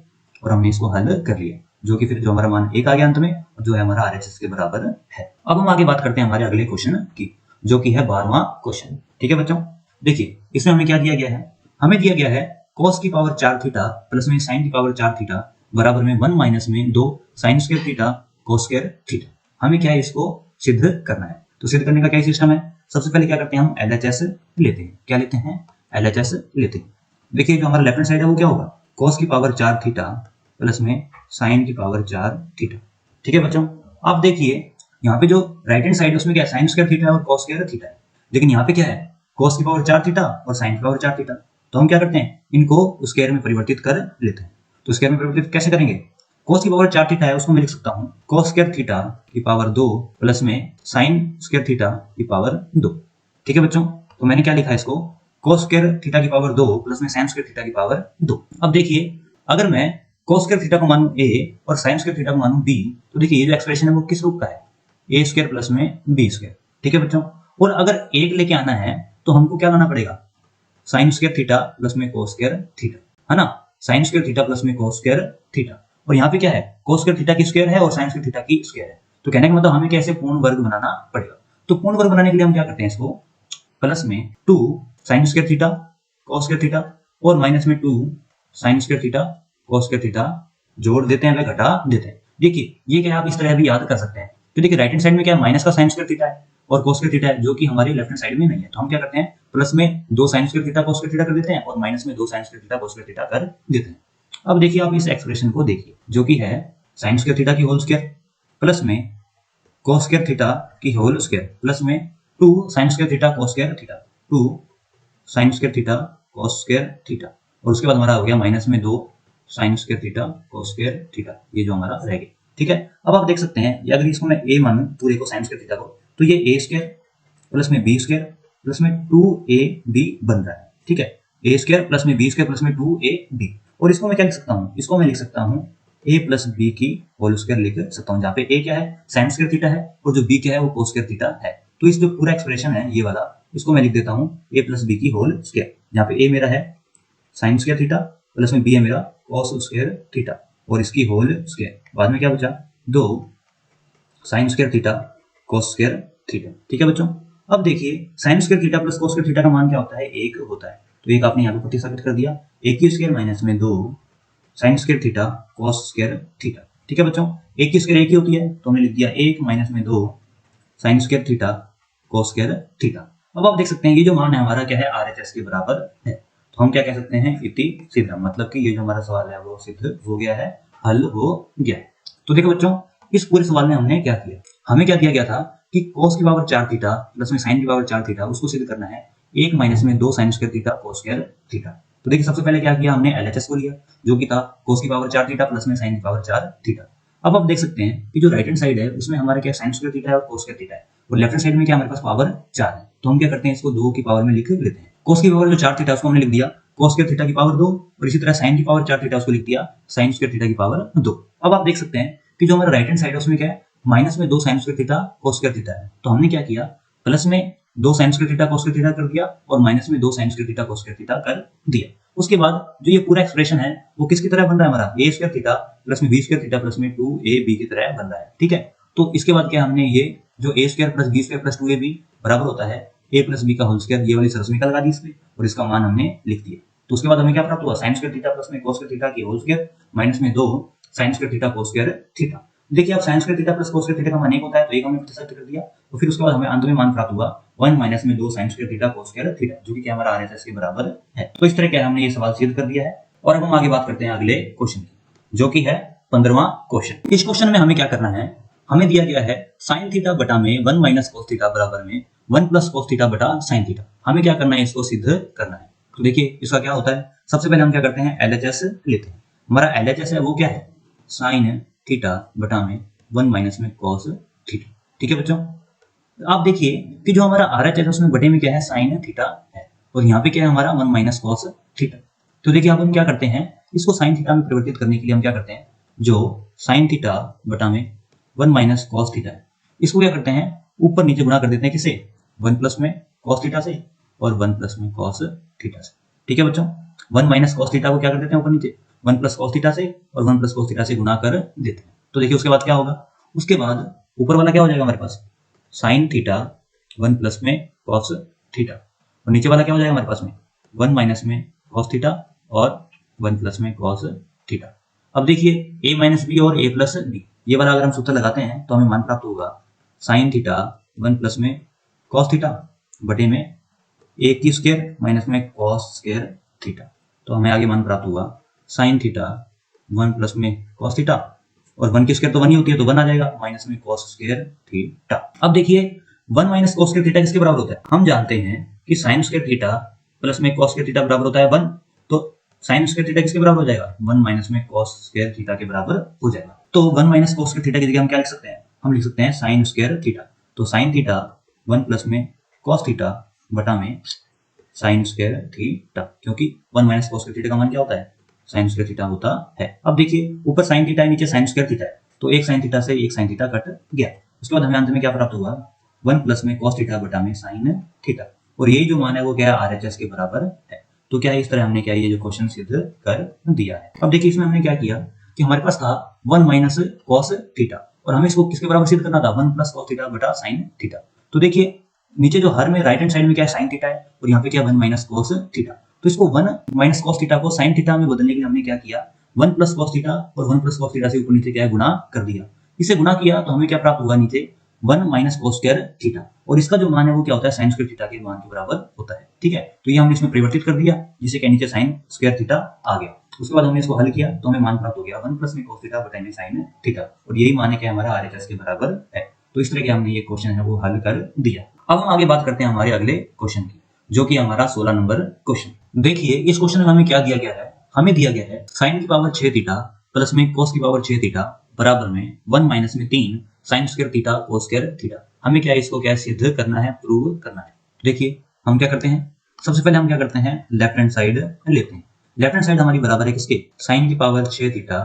और हमने इसको हल कर लिया, जो कि फिर जो हमारा मान 1 आ गया अंत में, जो है हमारा RHS के बराबर है। अब हम आगे बात करते हैं हमारे अगले क्वेश्चन की, जो कि है 12वां क्वेश्चन। ठीक है बच्चों, देखिए इसमें हमें क्या दिया गया है, हमें दिया गया है cos की पावर 4 थीटा प्लस में sin की पावर 4 थीटा बराबर में 1 माइनस में 2 sin square theta cos square theta. हमें क्या है, इसको सिद्ध करना है। तो सिद्ध करने का क्या सिस्टम है, सबसे पहले क्या करते हैं, हम LHS लेते हैं। क्या लेते हैं, LHS लेते हैं। देखिए जो हमारा लेफ्ट हैंड साइड है वो क्या होगा, cos की पावर 4 थीटा प्लस में sin की पावर 4 थीटा। ठीक है बच्चों, आप देखिए यहाँ पे जो राइट हैंड साइड है उसमें क्या है, साइन स्क्वायर थीटा है और cos स्क्वायर थीटा है, लेकिन यहाँ पे क्या है, cos की पावर 4 थीटा और sin की पावर 4 थीटा। तो हम क्या करते हैं, इनको स्क्वायर में परिवर्तित कर लेते हैं। तो स्क्वायर में परिवर्तित कैसे करेंगे, cos की पावर 4 थीटा है उसको मैं लिख सकता हूँ cos स्क्वायर थीटा की पावर 2 प्लस में sin स्क्वायर थीटा की पावर 2। ठीक है बच्चों, तो मैंने क्या लिखा है इसको, cos स्क्वायर थीटा की पावर 2 प्लस में sin स्क्वायर थीटा की पावर 2। अब देखिए अगर मैं cos स्क्वायर थीटा को मानूं a और sin स्क्वायर थीटा को मानूं b, तो देखिए ये जो एक्सप्रेशन है वो किस रूप का है, a स्क्वायर प्लस में b स्क्वायर। ठीक है बच्चों, और अगर 1 लेके आना है तो हमको क्या लाना पड़ेगा, साइन स्क्वायर थीटा प्लस में cos स्क्वायर थीटा, है ना, साइन स्क्वायर थीटा प्लस में cos स्क्वायर थीटा। और यहाँ पे क्या है, cos स्क्वायर थीटा की स्क्वायर है और साइन स्क्वायर थीटा की स्क्वायर है। तो कहने का मतलब हमें कैसे पूर्ण वर्ग बनाना पड़ेगा। तो पूर्ण वर्ग बनाने के लिए हम क्या करते हैं, इसको प्लस में 2 sine square theta cos square theta और माइनस में 2 sine square theta cos square theta जोड़ देते हैं, वे घटा देते हैं। देखिए ये क्या आप इस तरह भी याद कर सकते हैं। तो देखिए राइट हैंड साइड में क्या है, माइनस का साइन स्क्वायर थीटा है और cos स्क्वायर थीटा है, जो कि हमारी लेफ्ट हैंड साइड में नहीं है। तो हम क्या करते हैं, प्लस में 2 sine square theta cos square theta कर देते हैं और माइनस में 2 sine square theta cos square theta कर देते हैं। अब देखिए आप इस एक्सप्रेशन को देखिए, जो कि है साइन स्क्वायर थीटा की होल स्क्वायर प्लस में cos स्क्वायर थीटा की होल स्क्वायर प्लस में 2 sine square theta cos square theta, 2 sine square theta cos square theta, और उसके बाद हमारा हो गया माइनस में 2 sine square theta cos square theta, ये जो हमारा रह गया। ठीक है, अब आप देख सकते हैं ये अगर इसको मैं a मानूं पूरे को साइन स्क्वायर थीटा को, तो ये a स्क्वायर प्लस में b स्क्वायर प्लस में 2ab बन रहा है। ठीक है, a स्क्वायर प्लस में b स्क्वायर प्लस में 2ab, और इसको मैं क्या लिख सकता हूँ, इसको मैं लिख सकता हूँ a प्लस b की होल स्क्वायर लिख सकता हूँ, जहाँ पे a क्या है, साइन स्क्वायर थीटा है और जो b क्या है वो cos स्क्वायर थीटा है। तो इस जो पूरा एक्सप्रेशन है ये वाला, इसको मैं लिख देता हूँ a प्लस b की होल स्क्वायर, जहाँ पे a मेरा है साइन स्क्वायर थीटा प्लस में b है मेरा cos स्क्वायर थीटा और इसकी होल स्क्वायर। बाद में क्या बचा, 2 sine square theta cos square theta. ठीक है बच्चों, अब देखिए sign square theta plus cos square theta का मान क्या होता है, 1 होता है। तो एक आपने यहाँ पे प्रतिस्थापित कर दिया, 1 की स्क्वायर माइनस में 2 sine square theta cos square theta. ठीक है बच्चों, 1 की स्क्वायर 1 ही होती है, तो हमने लिख दिया 1 माइनस में 2 sine square theta cos square theta. अब आप देख सकते हैं ये जो मान है हमारा क्या है, RHS के बराबर है। तो हम क्या कह सकते हैं, इति सिद्धम, मतलब कि ये जो हमारा सवाल है वो सिद्ध हो गया है, हल हो गया है। तो देखो बच्चों, इस पूरे सवाल में हमने क्या किया, हमें क्या दिया गया था कि cos की पावर 4 थीटा प्लस में sin की पावर 4 थीटा उसको सिद्ध करना है 1 माइनस में 2 sin square theta cos square theta. तो देखिए सबसे पहले क्या किया हमने, LHS को लिया जो कि था cos की पावर 4 थीटा प्लस में sin की पावर 4 थीटा। अब आप देख सकते हैं कि जो राइट हैंड साइड है उसमें हमारा क्या sin स्क्वायर थीटा है और cos स्क्वायर थीटा है, और लेफ्ट हैंड साइड में क्या हमारे पास पावर 4 है। तो हम क्या करते हैं, इसको 2 की पावर में लिख लेते हैं। cos की पावर जो 4 थीटा उसको हमने लिख दिया cos स्क्वायर थीटा की पावर 2, और इसी तरह sin की पावर 4 थीटा उसको लिख दिया sin स्क्वायर थीटा की पावर 2। अब आप देख सकते हैं कि जो हमारा राइट हैंड साइड है उसमें क्या है, माइनस में 2 sine square theta cos square theta है। तो हमने क्या किया, प्लस में 2 sine square theta cos square theta कर दिया और माइनस में 2 sine square theta cos square theta कर दिया। उसके बाद जो ये पूरा एक्सप्रेशन है वो किसकी तरह बन रहा है, हमारा a स्क्वायर थीटा प्लस में b स्क्वायर थीटा प्लस में 2ab की तरह बन रहा है। ठीक है, तो इसके बाद क्या हमने ये जो a square plus b square plus 2ab बराबर होता है a प्लस b का होल स्क्वायर, ये वाली सरसमिका लगा दी इसमें और इसका मान हमने लिख दिया। तो उसके बाद हमें क्या प्राप्त हुआ, साइन स्क्वायर थीटा प्लस में कोस स्क्वायर थीटा की होल स्क्वायर माइनस में 2 sine square theta cos square theta. देखिए अब sign square theta plus cos square theta का मान 1 होता है, तो एक हमने प्रतिस्थापित कर दिया। तो फिर उसके बाद हमें अंत में मान प्राप्त हुआ 1 माइनस में 2 sine square theta cos square theta, जो कि क्या हमारा RHS के बराबर है। तो इस तरह क्या हमने ये सवाल सिद्ध कर दिया है। और अब हम आगे बात करते हैं अगले क्वेश्चन की, जो कि है 15वां क्वेश्चन। इस क्वेश्चन में हमें क्या करना है, हमें दिया गया है साइन थीटा बटा में 1 माइनस कोस थीटा बराबर में 1 प्लस कोस थीटा बटा साइन थीटा। हमें क्या करना है, इसको सिद्ध करना है। तो देखिए इसका क्या होता है, सबसे पहले हम क्या करते हैं, LHS लेते हैं। हमारा LHS है वो क्या है, साइन थीटा बटा में 1 माइनस में कॉस थीटा। ठीक है बच्चों, आप देखिए कि जो हमारा RHS है उसमें बटे में क्या है, साइन थीटा है, और यहाँ पे क्या है हमारा 1 माइनस कॉस थीटा। तो देखिए अब हम क्या करते हैं, इसको साइन थीटा में परिवर्तित करने के लिए हम क्या करते हैं, जो साइन थीटा बटा में 1 माइनस कॉस थीटा है इसको क्या करते हैं, ऊपर नीचे गुणा कर देते हैं, किसे, 1 प्लस में कॉस थीटा से और 1 प्लस में कॉस थीटा से। ठीक है बच्चों, 1 माइनस कॉस थीटा को क्या कर देते हैं ऊपर नीचे 1 प्लस कॉस थीटा से और 1 प्लस कॉस थीटा से गुणा कर देते हैं। तो देखिए उसके बाद क्या होगा, उसके बाद ऊपर वाला क्या हो जाएगा हमारे पास, साइन थीटा 1 प्लस में कॉस थीटा, और नीचे वाला क्या हो जाएगा हमारे पास में 1 माइनस में कॉस थीटा और 1 प्लस में कॉस थीटा। अब देखिए a माइनस बी और a प्लस बी, ये वाला अगर हम सूत्र लगाते हैं तो हमें मान प्राप्त होगा साइन थीटा 1 प्लस में कॉस थीटा बटे में a की स्क्वायर माइनस में कॉस स्क्वायर थीटा। तो हमें आगे मान प्राप्त हुआ साइन थीटा 1 प्लस में कॉस थीटा, और 1 की स्क्वायर तो 1 ही होती है तो 1 आ जाएगा माइनस में कॉस स्क्वायर थीटा। अब देखिए 1 माइनस कॉस स्क्वायर थीटा किसके बराबर होता है, हम जानते हैं कि साइन स्क्वायर थीटा प्लस में कॉस स्क्वायर थीटा बराबर होता है 1, तो साइन स्क्वायर थीटा किसके बराबर हो जाएगा, 1 माइनस में कॉस स्क्वायर थीटा के बराबर हो जाएगा। तो 1 माइनस कॉस स्क्वायर थीटा की जगह हम क्या लिख सकते हैं, हम लिख सकते हैं साइन स्क्वायर थीटा। तो साइन थीटा 1 प्लस में कॉस थीटा बटा में साइन स्क्वायर थीटा, क्योंकि 1 माइनस कॉस स्क्वायर थीटा का मान क्या होता है, साइन स्क्वायर थीटा होता है। अब देखिए ऊपर साइन थीटा है नीचे साइन स्क्वायर थीटा है, तो एक साइन थीटा से एक साइन थीटा कट गया। उसके बाद हमें अंत में क्या प्राप्त हुआ, 1 प्लस में कॉस थीटा बटा में साइन थीटा, और यही जो मान है वो क्या है, RHS के बराबर है। तो क्या है, इस तरह हमने क्या ये जो क्वेश्चन सिद्ध कर दिया है। अब देखिए इसमें हमने क्या किया कि हमारे पास था 1 माइनस कॉस थीटा, और हमें इसको किसके बराबर सिद्ध करना था, 1 प्लस कॉस थीटा बटा साइन थीटा। तो देखिए नीचे जो हर में राइट हैंड साइड में क्या है, साइन थीटा है, और यहाँ पे क्या 1 माइनस कॉस थीटा। तो इसको 1 माइनस कॉस थीटा को साइन थीटा में बदलने के लिए हमने क्या किया, 1 प्लस कॉस थीटा और 1 प्लस कॉस थीटा से ऊपर नीचे क्या है, गुणा कर दिया। इसे गुणा किया तो हमें क्या प्राप्त हुआ, नीचे 1 माइनस कॉस स्क्वायर थीटा, और इसका जो मान है वो क्या होता है, साइन स्क्वायर थीटा के मान के बराबर होता है। ठीक है, तो ये हमने इसमें परिवर्तित कर दिया, जिसे क्या नीचे साइन स्क्वायर थीटा आ गया। उसके बाद हमने इसको हल किया तो हमें मान प्राप्त हो गया 1 प्लस में कॉस थीटा बटा में साइन थीटा, और यही मान है कि हमारा RHS के बराबर है। तो इस तरह के हमने ये क्वेश्चन है वो हल कर दिया। अब हम आगे बात करते हैं हमारे अगले क्वेश्चन की, जो कि हमारा 16 नंबर क्वेश्चन। देखिए इस क्वेश्चन में हमें क्या दिया गया है, हमें दिया गया है साइन की पावर 6 थीटा प्लस में cos की पावर 6 थीटा बराबर में 1 माइनस में 3 sign square theta cos square theta. हमें क्या इसको क्या सिद्ध करना है, प्रूव करना है। देखिए हम क्या करते हैं, सबसे पहले हम क्या करते हैं, लेफ्ट हैंड साइड लेते हैं। लेफ्ट हैंड साइड हमारी बराबर है किसके, साइन की पावर 6 थीटा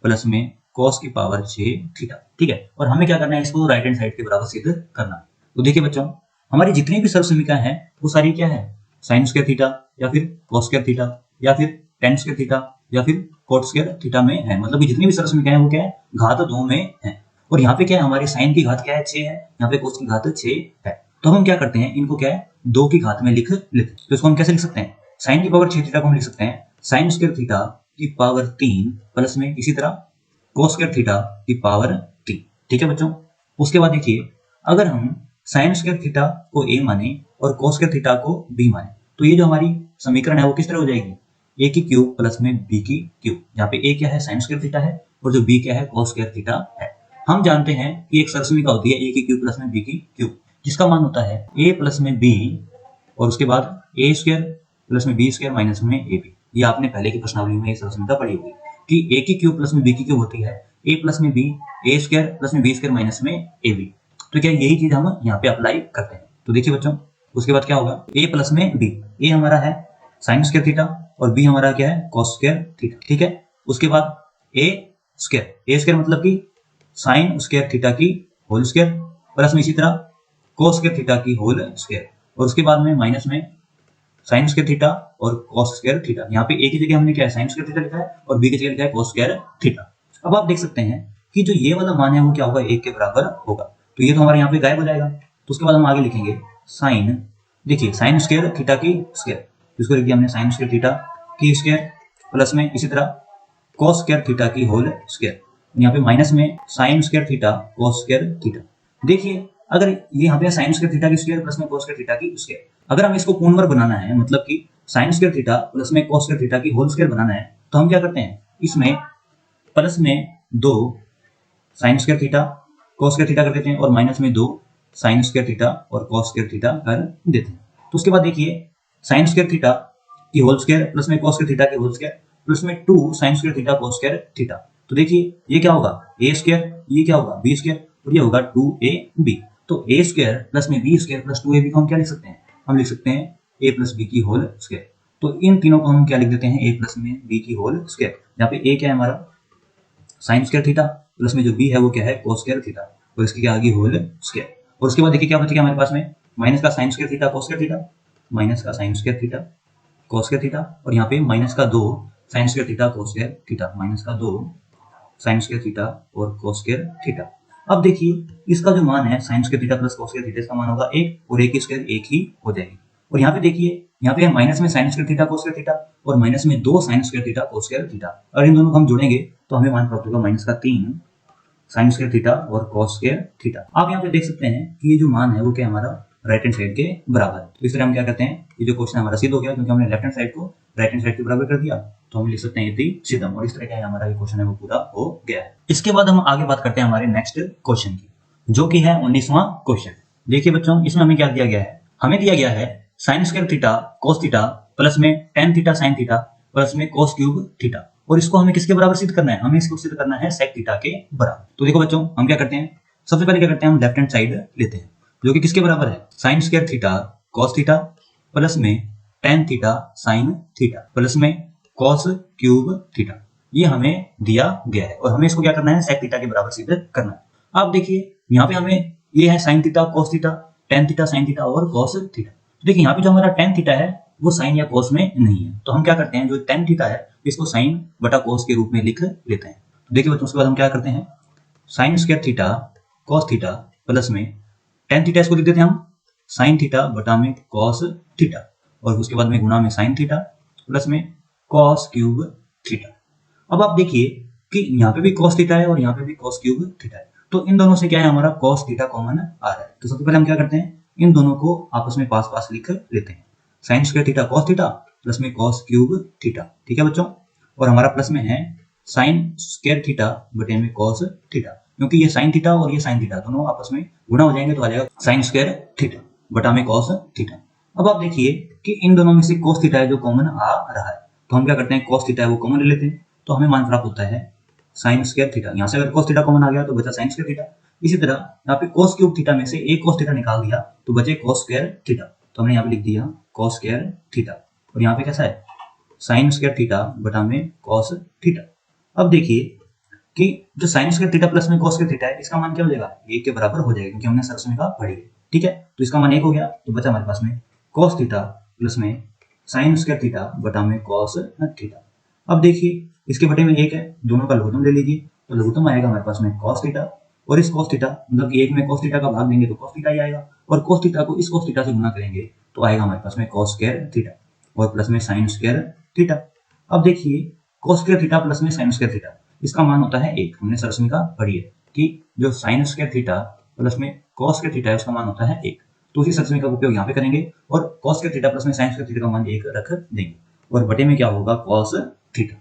प्लस में cos की पावर 6 थीटा। ठीक है, और हमें क्या करना है, इसको राइट हैंड साइड के बराबर सिद्ध करना है। तो देखिए बच्चों हमारी जितनी भी सर्वसमीका है वो सारी क्या है, साइन स्क्वायर थीटा या फिर cos स्क्वायर थीटा या फिर tan स्क्वायर थीटा या फिर कोट स्क्वायर थीटा में है, मतलब कि जितनी भी सरसमीकाएं हैं वो क्या है, घात 2 में है। और यहाँ पे क्या है, हमारी साइन की घात क्या है, 6 है, यहाँ पे कोस की घात 6 है। तो हम क्या करते हैं, इनको क्या है 2 की घात में लिख लेते हैं। तो इसको हम कैसे लिख सकते हैं, साइन की पावर 6 थीटा को हम लिख सकते हैं साइन स्क्वायर थीटा की पावर 3 प्लस में इसी तरह कोस स्क्वायर थीटा की पावर 3। ठीक है बच्चों। उसके बाद देखिए, अगर हम साइन स्क्वायर थीटा को a माने और कोस स्क्वायर थीटा को b माने, तो ये जो हमारी समीकरण है वो किस तरह हो जाएगी, a की क्यूब प्लस में b की क्यूब, जहाँ पे a क्या है साइन स्क्वायर थीटा है और जो b क्या है कोस स्क्वायर थीटा है। हम जानते हैं कि एक सरसमीका होती है a की क्यूब प्लस में b की क्यूब, जिसका मान होता है a प्लस में b और उसके बाद a स्क्वायर प्लस में b स्क्वायर माइनस में ab। ये आपने पहले की प्रश्नावली में ये सरसमीका पढ़ी होगी कि a की क्यूब प्लस में b की क्यूब होती है a प्लस में b a स्क्वायर प्लस में b स्क्वायर माइनस में ab। तो क्या यही चीज हम यहाँ पे अप्लाई करते हैं। तो देखिए बच्चों, उसके बाद क्या होगा, a प्लस में b, a हमारा है साइन स्क्वायर थीटा और b हमारा क्या है कोस स्क्वायर थीटा। ठीक है। उसके बाद a स्क्वायर मतलब कि साइन स्क्वायर थीटा की होल स्क्वायर प्लस में इसी तरह कोस स्क्वायर थीटा की होल स्क्वायर, और उसके बाद में माइनस में साइन स्क्वायर थीटा और कोस स्क्वायर थीटा। यहाँ पे a की जगह हमने क्या है साइन स्क्वायर थीटा लिखा है और b की जगह लिखा है कोस स्क्वायर थीटा। अब आप देख सकते हैं कि जो ये वाला मान है वो क्या होगा, 1 के बराबर होगा। तो ये तो हमारे यहाँ पे गायब हो जाएगा। तो उसके बाद हम आगे लिखेंगे साइन, देखिए साइन स्क्वायर थीटा की स्क्वायर, जिसको लिख दिया हमने साइन स्क्वायर थीटा की स्क्वायर प्लस में इसी तरह कोस स्क्वायर थीटा की होल स्क्वायर, यहाँ पे माइनस में sign square theta cos square theta. देखिए अगर ये यहाँ पे साइन स्क्वायर थीटा की स्क्वायर प्लस में कोस स्क्वायर थीटा की स्क्वायर, अगर हम इसको पूर्ण वर्ग बनाना है, मतलब कि साइन स्क्वायर थीटा प्लस में कोस स्क्वायर थीटा की होल स्क्वायर बनाना है, तो हम क्या करते हैं, इसमें प्लस में 2 sine square theta cos square theta कर देते हैं और माइनस में 2 साइन स्क्वायर थीटा और कोस स्क्वायर थीटा कर देते हैं। तो उसके बाद देखिए साइन स्क्वायर थीटा की होल स्क्वायर प्लस में कोस स्क्वायर थीटा की होल स्क्वायर प्लस में 2 sine square theta cos square theta. तो देखिए ये क्या होगा a स्क्वायर, ये क्या होगा b स्क्वायर और ये होगा 2ab। तो a स्क्वायर प्लस में b स्क्वायर प्लस 2ab को हम क्या लिख सकते हैं, हम लिख सकते हैं a प्लस b की होल स्क्वायर। तो इन तीनों को हम क्या लिख देते हैं, a प्लस में b की होल स्क्वायर। यहाँ पे a क्या है हमारा साइन स्क्वायर थीटा प्लस में जो b है वो क्या है कोस स्क्वायर थीटा और इसकी क्या आ गई होल स्क्वायर। और उसके बाद देखिए क्या बचेगा हमारे पास में, माइनस का sine square theta cos square theta, minus का sine square theta cos square theta, और यहाँ पे माइनस का 2 sine square theta cos square theta, minus का 2 साइन स्क्वायर थीटा और कोस स्क्वायर थीटा। अब देखिए इसका जो मान है sine square theta plus cos square theta, इसका मान होगा 1 और 1 की स्क्वायर 1 ही हो जाएगी। और यहाँ पे देखिए, यहाँ पे माइनस में sign square theta cos square theta और माइनस में 2 sine square theta cos square theta, और इन दोनों को हम जोड़ेंगे तो हमें मान प्राप्त होगा माइनस का 3 साइन स्क्वायर थीटा और कोस स्क्वायर थीटा। आप यहाँ पे देख सकते हैं कि ये जो मान है वो क्या हमारा राइट हैंड साइड के बराबर है। तो इस तरह हम क्या करते हैं, ये जो क्वेश्चन हमारा सिद्ध हो गया, क्योंकि हमने लेफ्ट हैंड साइड को राइट हैंड साइड के बराबर कर दिया, तो हम लिख सकते हैं यदि सिद्धम, और इस तरह क्या हमारा ये क्वेश्चन है वो पूरा हो गया है। इसके बाद हम आगे बात करते हैं हमारे नेक्स्ट क्वेश्चन की, जो कि है 19वां क्वेश्चन। देखिए बच्चों, इसमें हमें क्या दिया गया है, हमें दिया गया है sine square theta cos theta plus में tan theta sine theta plus में कोस क्यूब थीटा, और इसको हमें किसके बराबर सिद्ध करना है, हमें इसको सिद्ध करना है सेक थीटा के बराबर। तो देखो बच्चों, हम क्या करते हैं, सबसे पहले क्या करते हैं, हम लेफ्ट हैंड साइड लेते हैं जो कि किसके बराबर है, sine square theta cos theta plus में tan theta sine theta plus में कोस क्यूब थीटा। ये हमें दिया गया है और हमें इसको क्या करना है, सेक थीटा के बराबर सिद्ध करना है। अब देखिए यहाँ पे हमें ये है sine theta cos theta, tan theta sine theta और कोस थीटा। तो देखिए यहाँ पे जो हमारा टेन थीटा है वो साइन या कोस में नहीं है, तो हम क्या करते हैं, जो टेन थीटा है इसको साइन बटा कोस के रूप में लिख लेते हैं। तो देखिए बच्चों, उसके बाद हम क्या करते हैं, sign square theta cos theta plus में टेन थीटा, इसको लिख देते हैं हम साइन थीटा बटा में कोस थीटा, और उसके बाद में गुणा में साइन थीटा प्लस में कोस क्यूब थीटा। अब आप देखिए कि यहाँ पे भी कोस थीटा है और यहाँ पे भी कोस क्यूब थीटा है, तो इन दोनों से क्या है, हमारा कोस थीटा कॉमन आ रहा है। तो सबसे पहले हम क्या करते हैं, इन दोनों को आपस में पास पास लिख लेते हैं, sign square theta cos theta plus में कोस क्यूब थीटा। ठीक है बच्चों, और हमारा प्लस में है साइन स्क्वायर थीटा बटे में कोस थीटा, क्योंकि ये साइन थीटा और ये साइन थीटा दोनों आपस में गुणा हो जाएंगे तो आ जाएगा साइन स्क्वायर थीटा बटा में कोस थीटा। अब आप देखिए कि इन दोनों में से कोस थीटा है जो कॉमन आ रहा है, तो हम क्या करते हैं, कोस थीटा है वो कॉमन ले लेते हैं, तो हमें मान प्राप्त होता है साइन स्क्वायर थीटा। यहाँ से अगर कोस थीटा कॉमन आ गया तो बचा साइन स्क्वायर थीटा। इसी तरह यहाँ पे कोस क्यूब थीटा में से एक कोस थीटा निकाल दिया तो बचे कोस स्क्वायर थीटा, तो हमने यहाँ पे लिख दिया कोस स्क्वायर थीटा, और यहाँ पे कैसा है साइन स्क्वायर थीटा बटा में कोस थीटा। अब देखिए कि जो साइन स्क्वायर थीटा प्लस में कोस स्क्वायर थीटा है, इसका मान क्या हो जाएगा, 1 के बराबर हो जाएगा, क्योंकि हमने सरसमीका पढ़ी है। ठीक है, तो इसका मान 1 हो गया, तो बचा हमारे पास में कोस थीटा प्लस में साइन स्क्वायर थीटा बटा में कोस थीटा। अब देखिए इसके बटे में एक है, दोनों का लघुत्तम ले लीजिए, तो लघुत्तम आएगा हमारे पास में cos थीटा, और इस cos थीटा मतलब कि एक में cos थीटा का भाग देंगे तो cos थीटा ही आएगा, और cos थीटा को इस cos थीटा से गुना करेंगे तो आएगा हमारे पास में cos स्क्वायर थीटा और प्लस में sin स्क्वायर थीटा। अब देखिए cos स्क्वायर थीटा प्लस में sin स्क्वायर थीटा, इसका मान होता है 1। हमने सरसमिका पढ़ी है कि जो sin स्क्वायर थीटा प्लस में cos स्क्वायर थीटा है उसका मान होता है 1, तो उसी सरसमिका का उपयोग यहाँ पे करेंगे और cos स्क्वायर थीटा प्लस में sin स्क्वायर थीटा का मान 1 रख देंगे, और बटे में क्या होगा cos थीटा।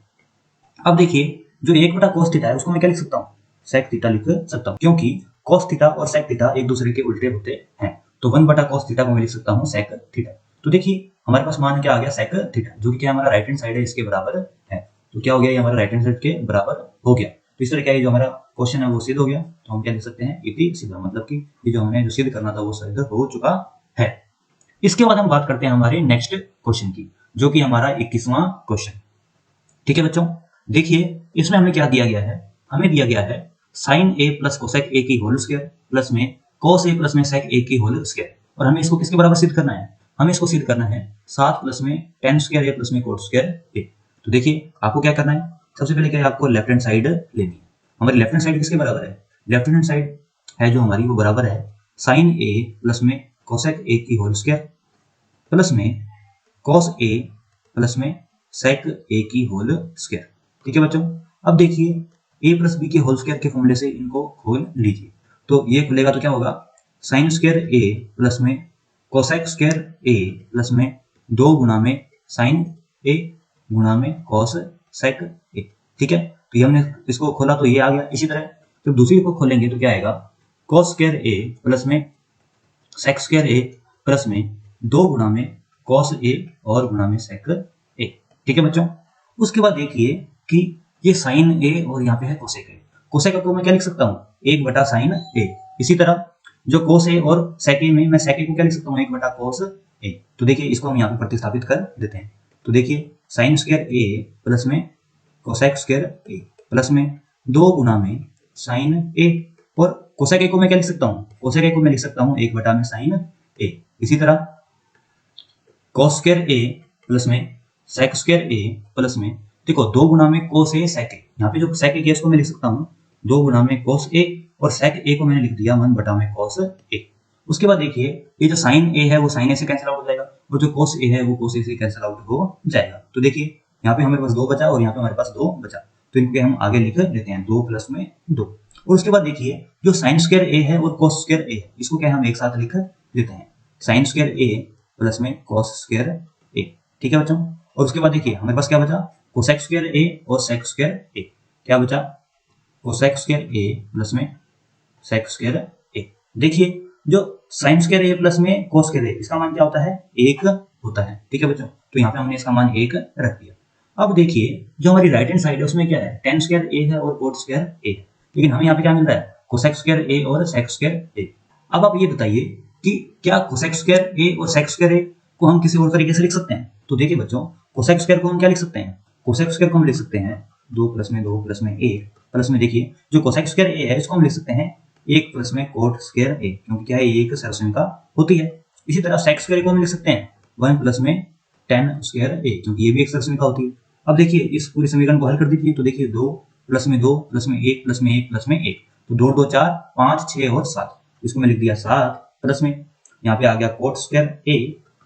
अब देखिए जो 1 बटा cos थीटा है उसको मैं क्या लिख सकता हूँ, sec थीटा लिख सकता हूँ, क्योंकि cos थीटा और sec थीटा एक दूसरे के उल्टे होते हैं, तो 1 बटा cos थीटा को मैं लिख सकता हूँ sec थीटा। तो देखिए हमारे पास मान क्या आ गया sec थीटा, जो कि क्या हमारा राइट हैंड साइड है इसके बराबर है, तो क्या हो गया ये हमारा राइट हैंड साइड के बराबर हो गया। तो इस तरह क्या है जो हमारा क्वेश्चन है वो सिद्ध हो गया, तो हम क्या लिख सकते हैं इति सिद्ध, मतलब कि ये जो हमने जो सिद्ध करना था वो सिद्ध हो चुका है। इसके बाद हम बात करते हैं हमारे नेक्स्ट क्वेश्चन की, जो कि हमारा 21वां क्वेश्चन। ठीक है बच्चों, देखिए इसमें हमें क्या दिया गया है, हमें दिया गया है sin a plus cosec a की होल स्क्वायर प्लस में cos a प्लस में sec a की होल स्क्वायर, और हमें इसको किसके बराबर सिद्ध करना है, हमें इसको सिद्ध करना है 7 प्लस में tan स्क्वायर a प्लस में cot स्क्वायर a। तो देखिए आपको क्या करना है, सबसे पहले क्या है आपको लेफ्ट हैंड साइड लेनी है। हमारी लेफ्ट हैंड साइड किसके बराबर है, लेफ्ट हैंड साइड है जो हमारी वो बराबर है sin a प्लस में कोसेक a की होल स्क्वायर प्लस में cos a प्लस में sec a की होल स्क्वायर। ठीक है बच्चों, अब देखिए a प्लस बी के होल स्क्वायर के फॉर्मूले से इनको खोल लीजिए, तो ये खुलेगा तो क्या होगा साइन स्क्वायर a प्लस में कोसेक स्क्वायर a प्लस में 2 गुना में साइन a गुना में cos sec a। ठीक है, तो ये हमने इसको खोला तो ये आ गया। इसी तरह जब दूसरी को खोलेंगे तो क्या आएगा cos स्क्वायर a प्लस में sec स्क्वायर a प्लस में 2 गुना में cos a और गुना में sec a। ठीक है बच्चों, उसके बाद देखिए कि ये साइन a और यहाँ पे है कोसेक a, कोसेक a को मैं क्या लिख सकता हूँ 1/sin a। इसी तरह जो cos a और sec a में मैं sec a को क्या लिख सकता हूँ 1/cos a। तो देखिए इसको हम यहाँ पे प्रतिस्थापित कर देते हैं, तो देखिए साइन स्क्वायर a प्लस में कोसेक स्क्वायर a प्लस में 2 गुना में साइन a, और कोसेक a को मैं क्या लिख सकता हूँ, कोसेक a को मैं लिख सकता हूँ 1 में साइन a। इसी तरह cos स्क्वायर a प्लस में sec स्क्वायर a प्लस में देखो 2 गुना में cos a sec a, यहाँ पे जो sec a को मैं लिख सकता हूँ 2 गुना में cos a, और sec a को मैंने लिख दिया 1 में cos a। उसके बाद देखिए ये जो sin a है वो sin a से कैंसिल आउट हो जाएगा, और जो cos a है वो cos a से कैंसिल आउट हो जाएगा। तो देखिए यहाँ पे हमारे पास 2 बचा और यहाँ पे हमारे पास 2 बचा, तो इनको हम आगे लिख लेते हैं 2 प्लस में 2। और उसके बाद देखिए जो साइन स्क्वायर a है और cos स्क्वायर a है इसको क्या हम एक साथ लिख लेते हैं साइन स्क्वायर a प्लस में cos स्क्वायर a। ठीक है बच्चों, और उसके बाद देखिए हमारे पास क्या बचा कोसेक स्क्वायर a और sec स्क्वायर a, क्या बचा कोसेक स्क्वायर a प्लस में sec स्क्वायर a। देखिए जो साइन स्क्वायर a प्लस में cos स्क्वायर a इसका मान क्या होता है 1 होता है। ठीक है बच्चों, तो यहाँ पे हमने इसका मान 1 रख दिया। अब देखिए जो हमारी राइट हैंड साइड है उसमें क्या है tan स्क्वायर a है और cot स्क्वायर a है, लेकिन हमें यहाँ पे क्या मिल रहा है कोसेक स्क्वायर a और sec स्क्वायर a। अब आप ये बताइए कि क्या कोसेक स्क्वायर a और sec स्क्वायर a को हम किसी और तरीके से लिख सकते हैं। तो देखिए बच्चों कोसेक स्क्वायर को हम क्या लिख सकते हैं, कोसेक स्क्वायर को हम लिख सकते हैं 2 प्लस में 2 प्लस में 1 प्लस में देखिए जो कोसेक स्क्वायर a है इसको हम लिख सकते हैं 1 प्लस में cot स्क्वायर a, क्योंकि क्या है ये एक सरसमिका होती है। इसी तरह sec स्क्वायर को हम लिख सकते हैं 1 प्लस में tan स्क्वायर a, क्योंकि ये भी एक सरसमिका होती है। अब देखिए इस पूरे समीकरण को हल कर दीजिए, तो देखिए 2 प्लस में 2 प्लस में 1 प्लस में 1 प्लस में 1, तो 2 2 4 5 6 और 7, इसको मैं लिख दिया 7 प्लस में यहाँ पे आ गया cot स्क्वायर a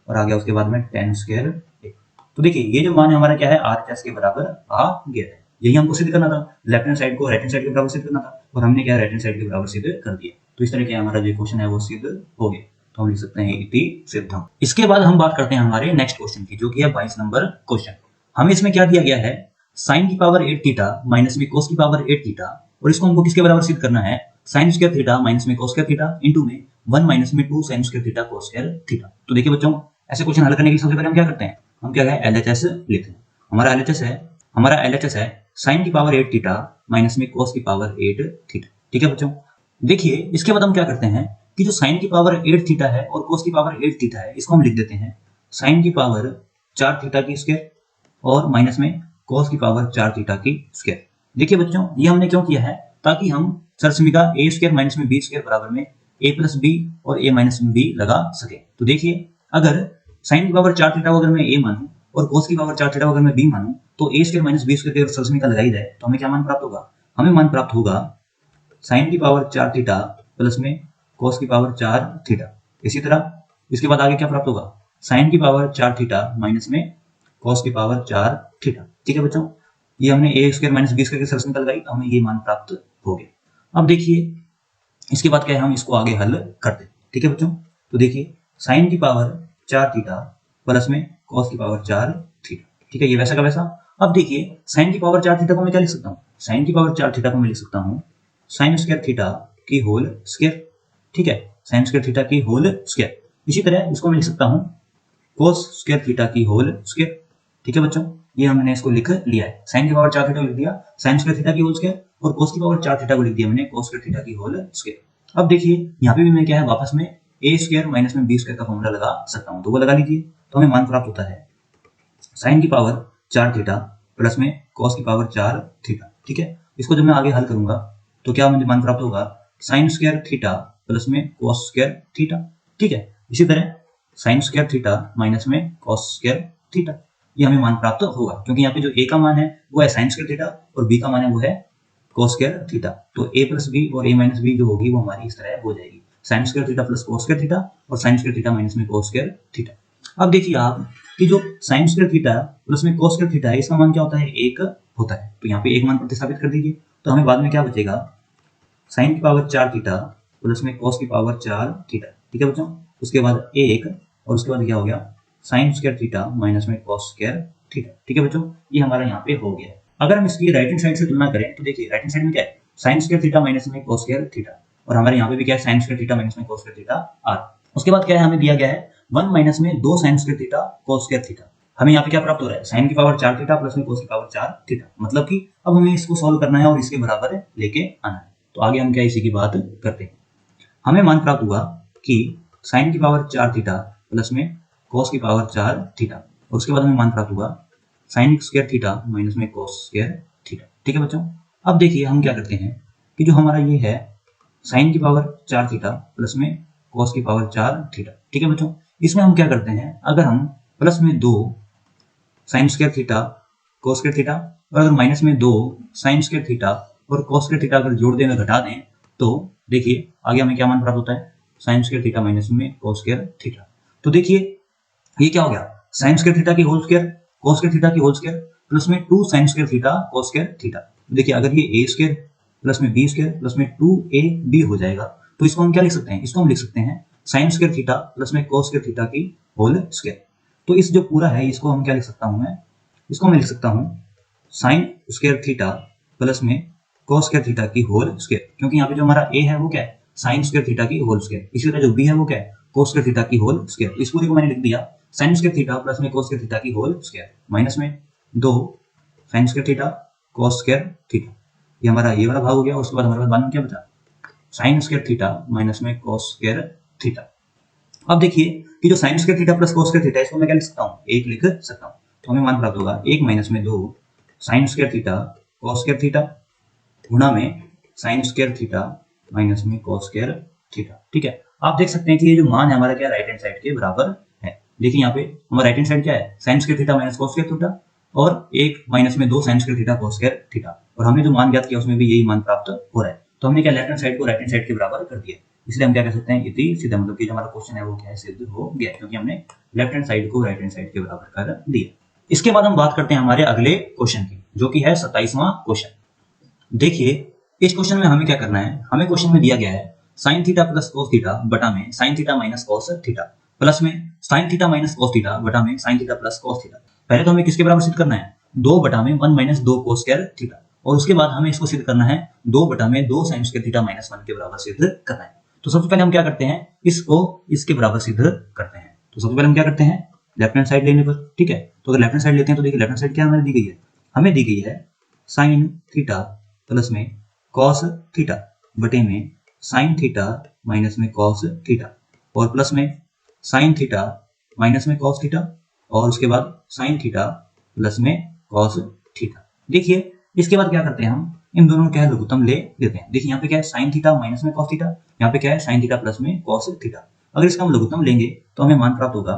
और आ गया उसके बाद में tan स्क्वायर a। तो देखिए ये जो मान है हमारा क्या है RHS के बराबर आ गया है। यही हमको सिद्ध करना था, लेफ्ट हैंड साइड को राइट हैंड साइड के बराबर सिद्ध करना था, और हमने क्या राइट हैंड साइड के बराबर सिद्ध कर दिया। तो इस तरह के हमारा जो क्वेश्चन है वो सिद्ध हो गया, तो हम लिख सकते हैं इति सिद्धम। इसके बाद हम बात करते हैं हमारे नेक्स्ट क्वेश्चन की, जो कि है 22 नंबर क्वेश्चन। हमें इसमें क्या दिया गया है sin की पावर 8 थीटा माइनस में cos की पावर 8 थीटा, और इसको हमको किसके बराबर सिद्ध करना है sin स्क्वायर थीटा माइनस में cos स्क्वायर थीटा इनटू में 1 माइनस में 2 sin square theta cos square theta. तो देखिए बच्चों ऐसे क्वेश्चन हल करने के लिए सबसे पहले हम क्या करते हैं, हम क्या है LHS लेते हैं। हमारा LHS है sin की पावर 8 थीटा माइनस में cos की पावर 8 थीटा। ठीक है बच्चों, देखिए इसके बाद हम क्या करते हैं कि जो sin की पावर 8 थीटा है और cos की पावर 8 थीटा है इसको हम लिख देते हैं sin की पावर 4 थीटा की स्क्वायर और माइनस में cos की पावर 4 थीटा की स्क्वायर। देखिए बच्चों ये हमने क्यों किया है, ताकि हम सरसमिका a स्क्वायर माइनस में b स्क्वायर बराबर में a प्लस b और a माइनस b लगा सके। तो देखिए अगर sin की पावर 4 थीटा को अगर मैं a मानूं और cos की पावर 4 थीटा को अगर मैं b मानूं तो a square minus b square के अगर सलसमी लगाई जाए तो हमें क्या मान प्राप्त होगा? हमें मान प्राप्त होगा sin की पावर 4 थीटा प्लस में cos की पावर 4 थीटा। इसी तरह इसके बाद आगे क्या प्राप्त होगा? sin की पावर 4 थीटा माइनस में cos की पावर 4 थीटा। ठीक है बच्चों, ये हमने a square minus b square के सलसमी का लगाई तो हमें ये मान प्राप्त हो गया। अब देखिए इसके बाद क्या है, हम इसको आगे हल करते हैं। ठीक है बच्चों, तो देखिए sin की पावर 4 थीटा प्लस में cos की पावर 4 थीटा। ठीक है, ये वैसा का वैसा। अब देखिए sin की पावर 4 थीटा को मैं क्या लिख सकता हूँ? sin की पावर 4 थीटा को मैं लिख सकता हूँ sin स्क्वायर थीटा की होल स्क्वायर। ठीक है, sin स्क्वायर थीटा की होल स्क्वायर। इसी तरह इसको मैं लिख सकता हूँ cos स्क्वायर थीटा की होल स्क्वायर। ठीक है बच्चों, ये हमने इसको लिख लिया है। sin की पावर 4 थीटा को लिख दिया sin स्क्वायर थीटा की होल स्क्वायर और cos की पावर 4 थीटा को लिख दिया मैंने cos स्क्वायर थीटा की होल स्क्वायर। अब देखिए यहाँ पे भी मैं क्या है वापस में a स्क्वायर माइनस में b स्क्वायर का फॉर्मूला लगा सकता हूँ, तो वो लगा लीजिए तो हमें मान प्राप्त होता है sin की पावर 4 थीटा प्लस में cos की पावर 4 थीटा। ठीक है, इसको जब मैं आगे हल करूंगा तो क्या मुझे मान प्राप्त होगा? sin स्क्वायर थीटा प्लस में cos स्क्वायर थीटा। ठीक है, इसी तरह sin स्क्वायर थीटा माइनस में cos स्क्वायर थीटा, ये हमें मान प्राप्त होगा क्योंकि यहाँ पे जो a का मान है वो है sin स्क्वायर थीटा और b का मान है वो है cos स्क्वायर थीटा। तो a प्लस b और a माइनस b जो होगी वो हमारी इस तरह हो जाएगी sin square theta plus cos square theta और sin स्क्वायर थीटा माइनस में cos स्क्वायर थीटा। अब देखिए आप कि जो sin स्क्वायर थीटा प्लस में cos स्क्वायर थीटा है इसका मान क्या होता है? 1 होता है। तो यहाँ पे 1 मान प्रतिस्थापित कर दीजिए तो हमें बाद में क्या बचेगा? sin की पावर 4 थीटा प्लस में cos की पावर 4 थीटा। ठीक है बच्चों, उसके बाद 1 और उसके बाद क्या हो गया? sin स्क्वायर थीटा माइनस में cos स्क्वायर थीटा। ठीक है बच्चों, ये हमारा यहाँ पे हो गया। अगर हम इसकी राइट हैंड साइड से तुलना करें तो देखिए राइट हैंड साइड में क्या है? sin स्क्वायर थीटा माइनस में cos स्क्वायर थीटा और हमारे यहाँ पे भी क्या है? sin स्क्वायर थीटा माइनस में cos स्क्वायर थीटा r। उसके बाद क्या है? हमें दिया गया है 1 माइनस में 2 sin square theta cos square theta. हमें यहाँ पे क्या प्राप्त हो रहा है? sin की पावर 4 थीटा प्लस में cos की पावर 4 थीटा। मतलब कि अब हमें इसको सॉल्व करना है और इसके बराबर लेके आना है। तो आगे हम क्या इसी की बात करते हैं। हमें मान प्राप्त हुआ कि sin की पावर 4 थीटा प्लस में cos की पावर 4 थीटा और उसके बाद हमें मान प्राप्त हुआ sin स्क्वायर थीटा माइनस में cos स्क्वायर थीटा। ठीक है बच्चों, अब देखिए हम क्या करते हैं कि जो हमारा ये है sin की पावर 4 थीटा प्लस में cos की पावर 4 थीटा। ठीक है बच्चों, इसमें हम क्या करते हैं? अगर हम प्लस में 2 sin square theta cos square theta और अगर माइनस में 2 sin स्क्वायर थीटा और cos स्क्वायर थीटा अगर जोड़ दें घटा दें तो देखिए आगे हमें क्या मान प्राप्त होता है? sin स्क्वायर थीटा माइनस में cos स्क्वायर थीटा। तो देखिए ये क्या हो गया? sin स्क्वायर थीटा की whole square cos square theta की होल स्क्वायर प्लस में 2 sin square theta cos square theta. तो देखिए अगर ये a स्क्वायर प्लस में b स्क्वायर प्लस में 2ab हो जाएगा तो इसको हम क्या लिख सकते हैं? इसको हम लिख सकते हैं sin स्क्वायर थीटा प्लस में cos स्क्वायर थीटा की होल स्क्वायर। तो इस जो पूरा है इसको हम क्या लिख सकता हूं? मैं इसको मैं लिख सकता हूं sin स्क्वायर थीटा प्लस में cos स्क्वायर थीटा की होल स्क्वायर, क्योंकि यहाँ पे जो हमारा a है वो क्या है? sin स्क्वायर थीटा की होल स्क्वायर। इसी तरह जो b है वो क्या है? cos स्क्वायर थीटा की होल स्क्वायर। इस पूरे को मैंने लिख दिया sin स्क्वायर थीटा प्लस में cos स्क्वायर थीटा की होल स्क्वायर माइनस में 2 sin square theta cos square theta. ये हमारा ये वाला भाग हो गया। उसके बाद हमारे पास बाद में क्या बचा? sin स्क्वायर थीटा माइनस में cos स्क्वायर थीटा। अब देखिए कि जो sin square theta plus cos square theta इसको मैं क्या लिख सकता हूँ? 1 लिख सकता हूँ। तो हमें मान प्राप्त होगा 1 माइनस में 2 sin square theta cos square theta गुणा में sin स्क्वायर थीटा माइनस में cos स्क्वायर थीटा। ठीक है, आप देख सकते हैं कि ये जो मान है हमारा क्या राइट हैंड साइड के बराबर है। देखिए यहाँ पे हमारा राइट हैंड साइड क्या है? sin square theta minus cos square theta और 1 माइनस में 2 sin square theta cos square theta और हमने जो मान ज्ञात किया उसमें भी यही मान प्राप्त हो रहा है। तो हमने क्या लेफ्ट हैंड साइड को राइट हैंड साइड के बराबर कर दिया, इसलिए हम क्या कह सकते हैं? इति सीधा, मतलब कि जो हमारा क्वेश्चन है वो क्या है? सिद्ध हो गया, क्योंकि हमने लेफ्ट हैंड साइड को राइट हैंड साइड के बराबर कर दिया। इसके बाद हम बात करते हैं हमारे अगले क्वेश्चन की, जो कि है 27वां क्वेश्चन। देखिए इस क्वेश्चन में हमें क्या करना है? हमें क्वेश्चन में दिया गया है sin theta plus cos theta बटा में sin theta minus cos theta plus में sin theta minus cos theta बटा में sin theta plus cos theta. पहले तो हमें किसके बराबर सिद्ध करना है? 2 बटा में 1 माइनस 2 cos स्क्वायर थीटा और उसके बाद हमें इसको सिद्ध करना है 2 बटा में 2 sin स्क्वायर थीटा माइनस 1 के बराबर सिद्ध करना है। तो सबसे पहले हम क्या करते हैं? इसको इसके बराबर सिद्ध करते हैं। तो सबसे पहले हम क्या करते हैं? लेफ्ट हैंड साइड लेने पर, ठीक है, तो अगर लेफ्ट हैंड साइड लेते हैं तो देखिए लेफ्ट हैंड साइड क्या हमें दी गई है? हमें दी गई है sin थीटा प्लस में cos थीटा बटे में sin थीटा माइनस में cos थीटा और प्लस में sin थीटा माइनस में cos थीटा और उसके बाद sin थीटा प्लस में cos थीटा। देखिए इसके बाद क्या करते हैं? हम इन दोनों का लघुत्तम ले लेते हैं। देखिए यहाँ पे क्या है? sin थीटा माइनस में cos थीटा, यहाँ पे क्या है? sin थीटा प्लस में cos थीटा। अगर इसका हम लघुत्तम लेंगे तो हमें मान प्राप्त होगा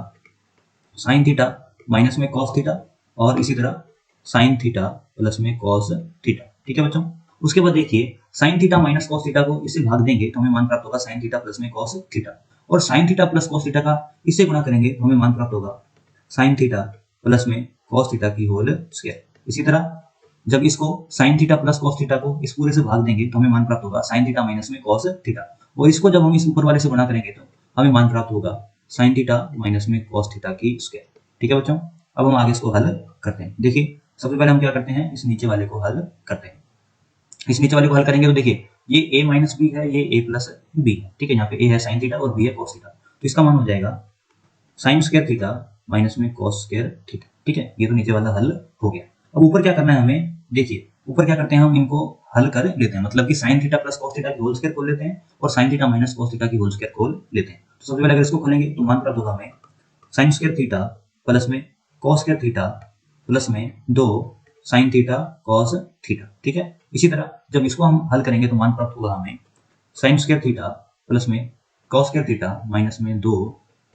sin थीटा माइनस में कॉस थीटा और इसी तरह साइन थीटा प्लस में कॉस थीटा। ठीक है बच्चों। उसके बाद देखिए sine theta minus cos theta को इससे भाग देंगे तो हमें मान प्राप्त होगा साइन थीटा प्लस में कॉस थीटा, और sign theta plus cos theta का इससे गुणा करेंगे तो हमें मान प्राप्त होगा साइन थीटा प्लस में कॉस थीटा की होल स्क्वायर। इसी तरह जब इसको sign theta plus cos theta को इस पूरे से भाग देंगे तो हमें मान प्राप्त होगा साइन थीटा माइनस में कॉस थीटा, और इसको जब हम इस ऊपर वाले से गुणा करेंगे तो हमें मान प्राप्त होगा साइन थीटा माइनस में कॉस थीटा की स्क्वायर। ठीक है बच्चों। अब हम आगे इसको हल करते हैं। देखिए सबसे पहले हम क्या करते हैं, इस नीचे वाले को हल करते हैं। इस नीचे वाले को हल करेंगे तो देखिए ये a माइनस बी है, ये a प्लस बी है। ठीक है, यहाँ पे a है साइन थीटा और b है कॉस थीटा, तो इसका मान हो जाएगा साइन स्क्वायर थीटा माइनस में कॉस स्क्वायर थीटा। ठीक है, ये तो नीचे वाला हल हो गया। अब ऊपर क्या करना है हमें, देखिए ऊपर क्या करते हैं हम इनको हल कर लेते हैं, मतलब कि sign theta plus cos theta की होल स्क्वायर खोल लेते हैं और sine theta minus cos theta की होल स्क्वायर खोल लेते हैं। तो सबसे पहले अगर इसको खोलेंगे तो मान प्राप्त होगा हमें साइन स्क्वायर थीटा प्लस में कॉस स्क्वायर थीटा प्लस में 2 साइन थीटा कॉस थीटा। ठीक है, इसी तरह जब इसको हम हल करेंगे तो मान प्राप्त होगा हमें साइन स्क्वायर थीटा प्लस में कॉस स्क्वायर थीटा माइनस में 2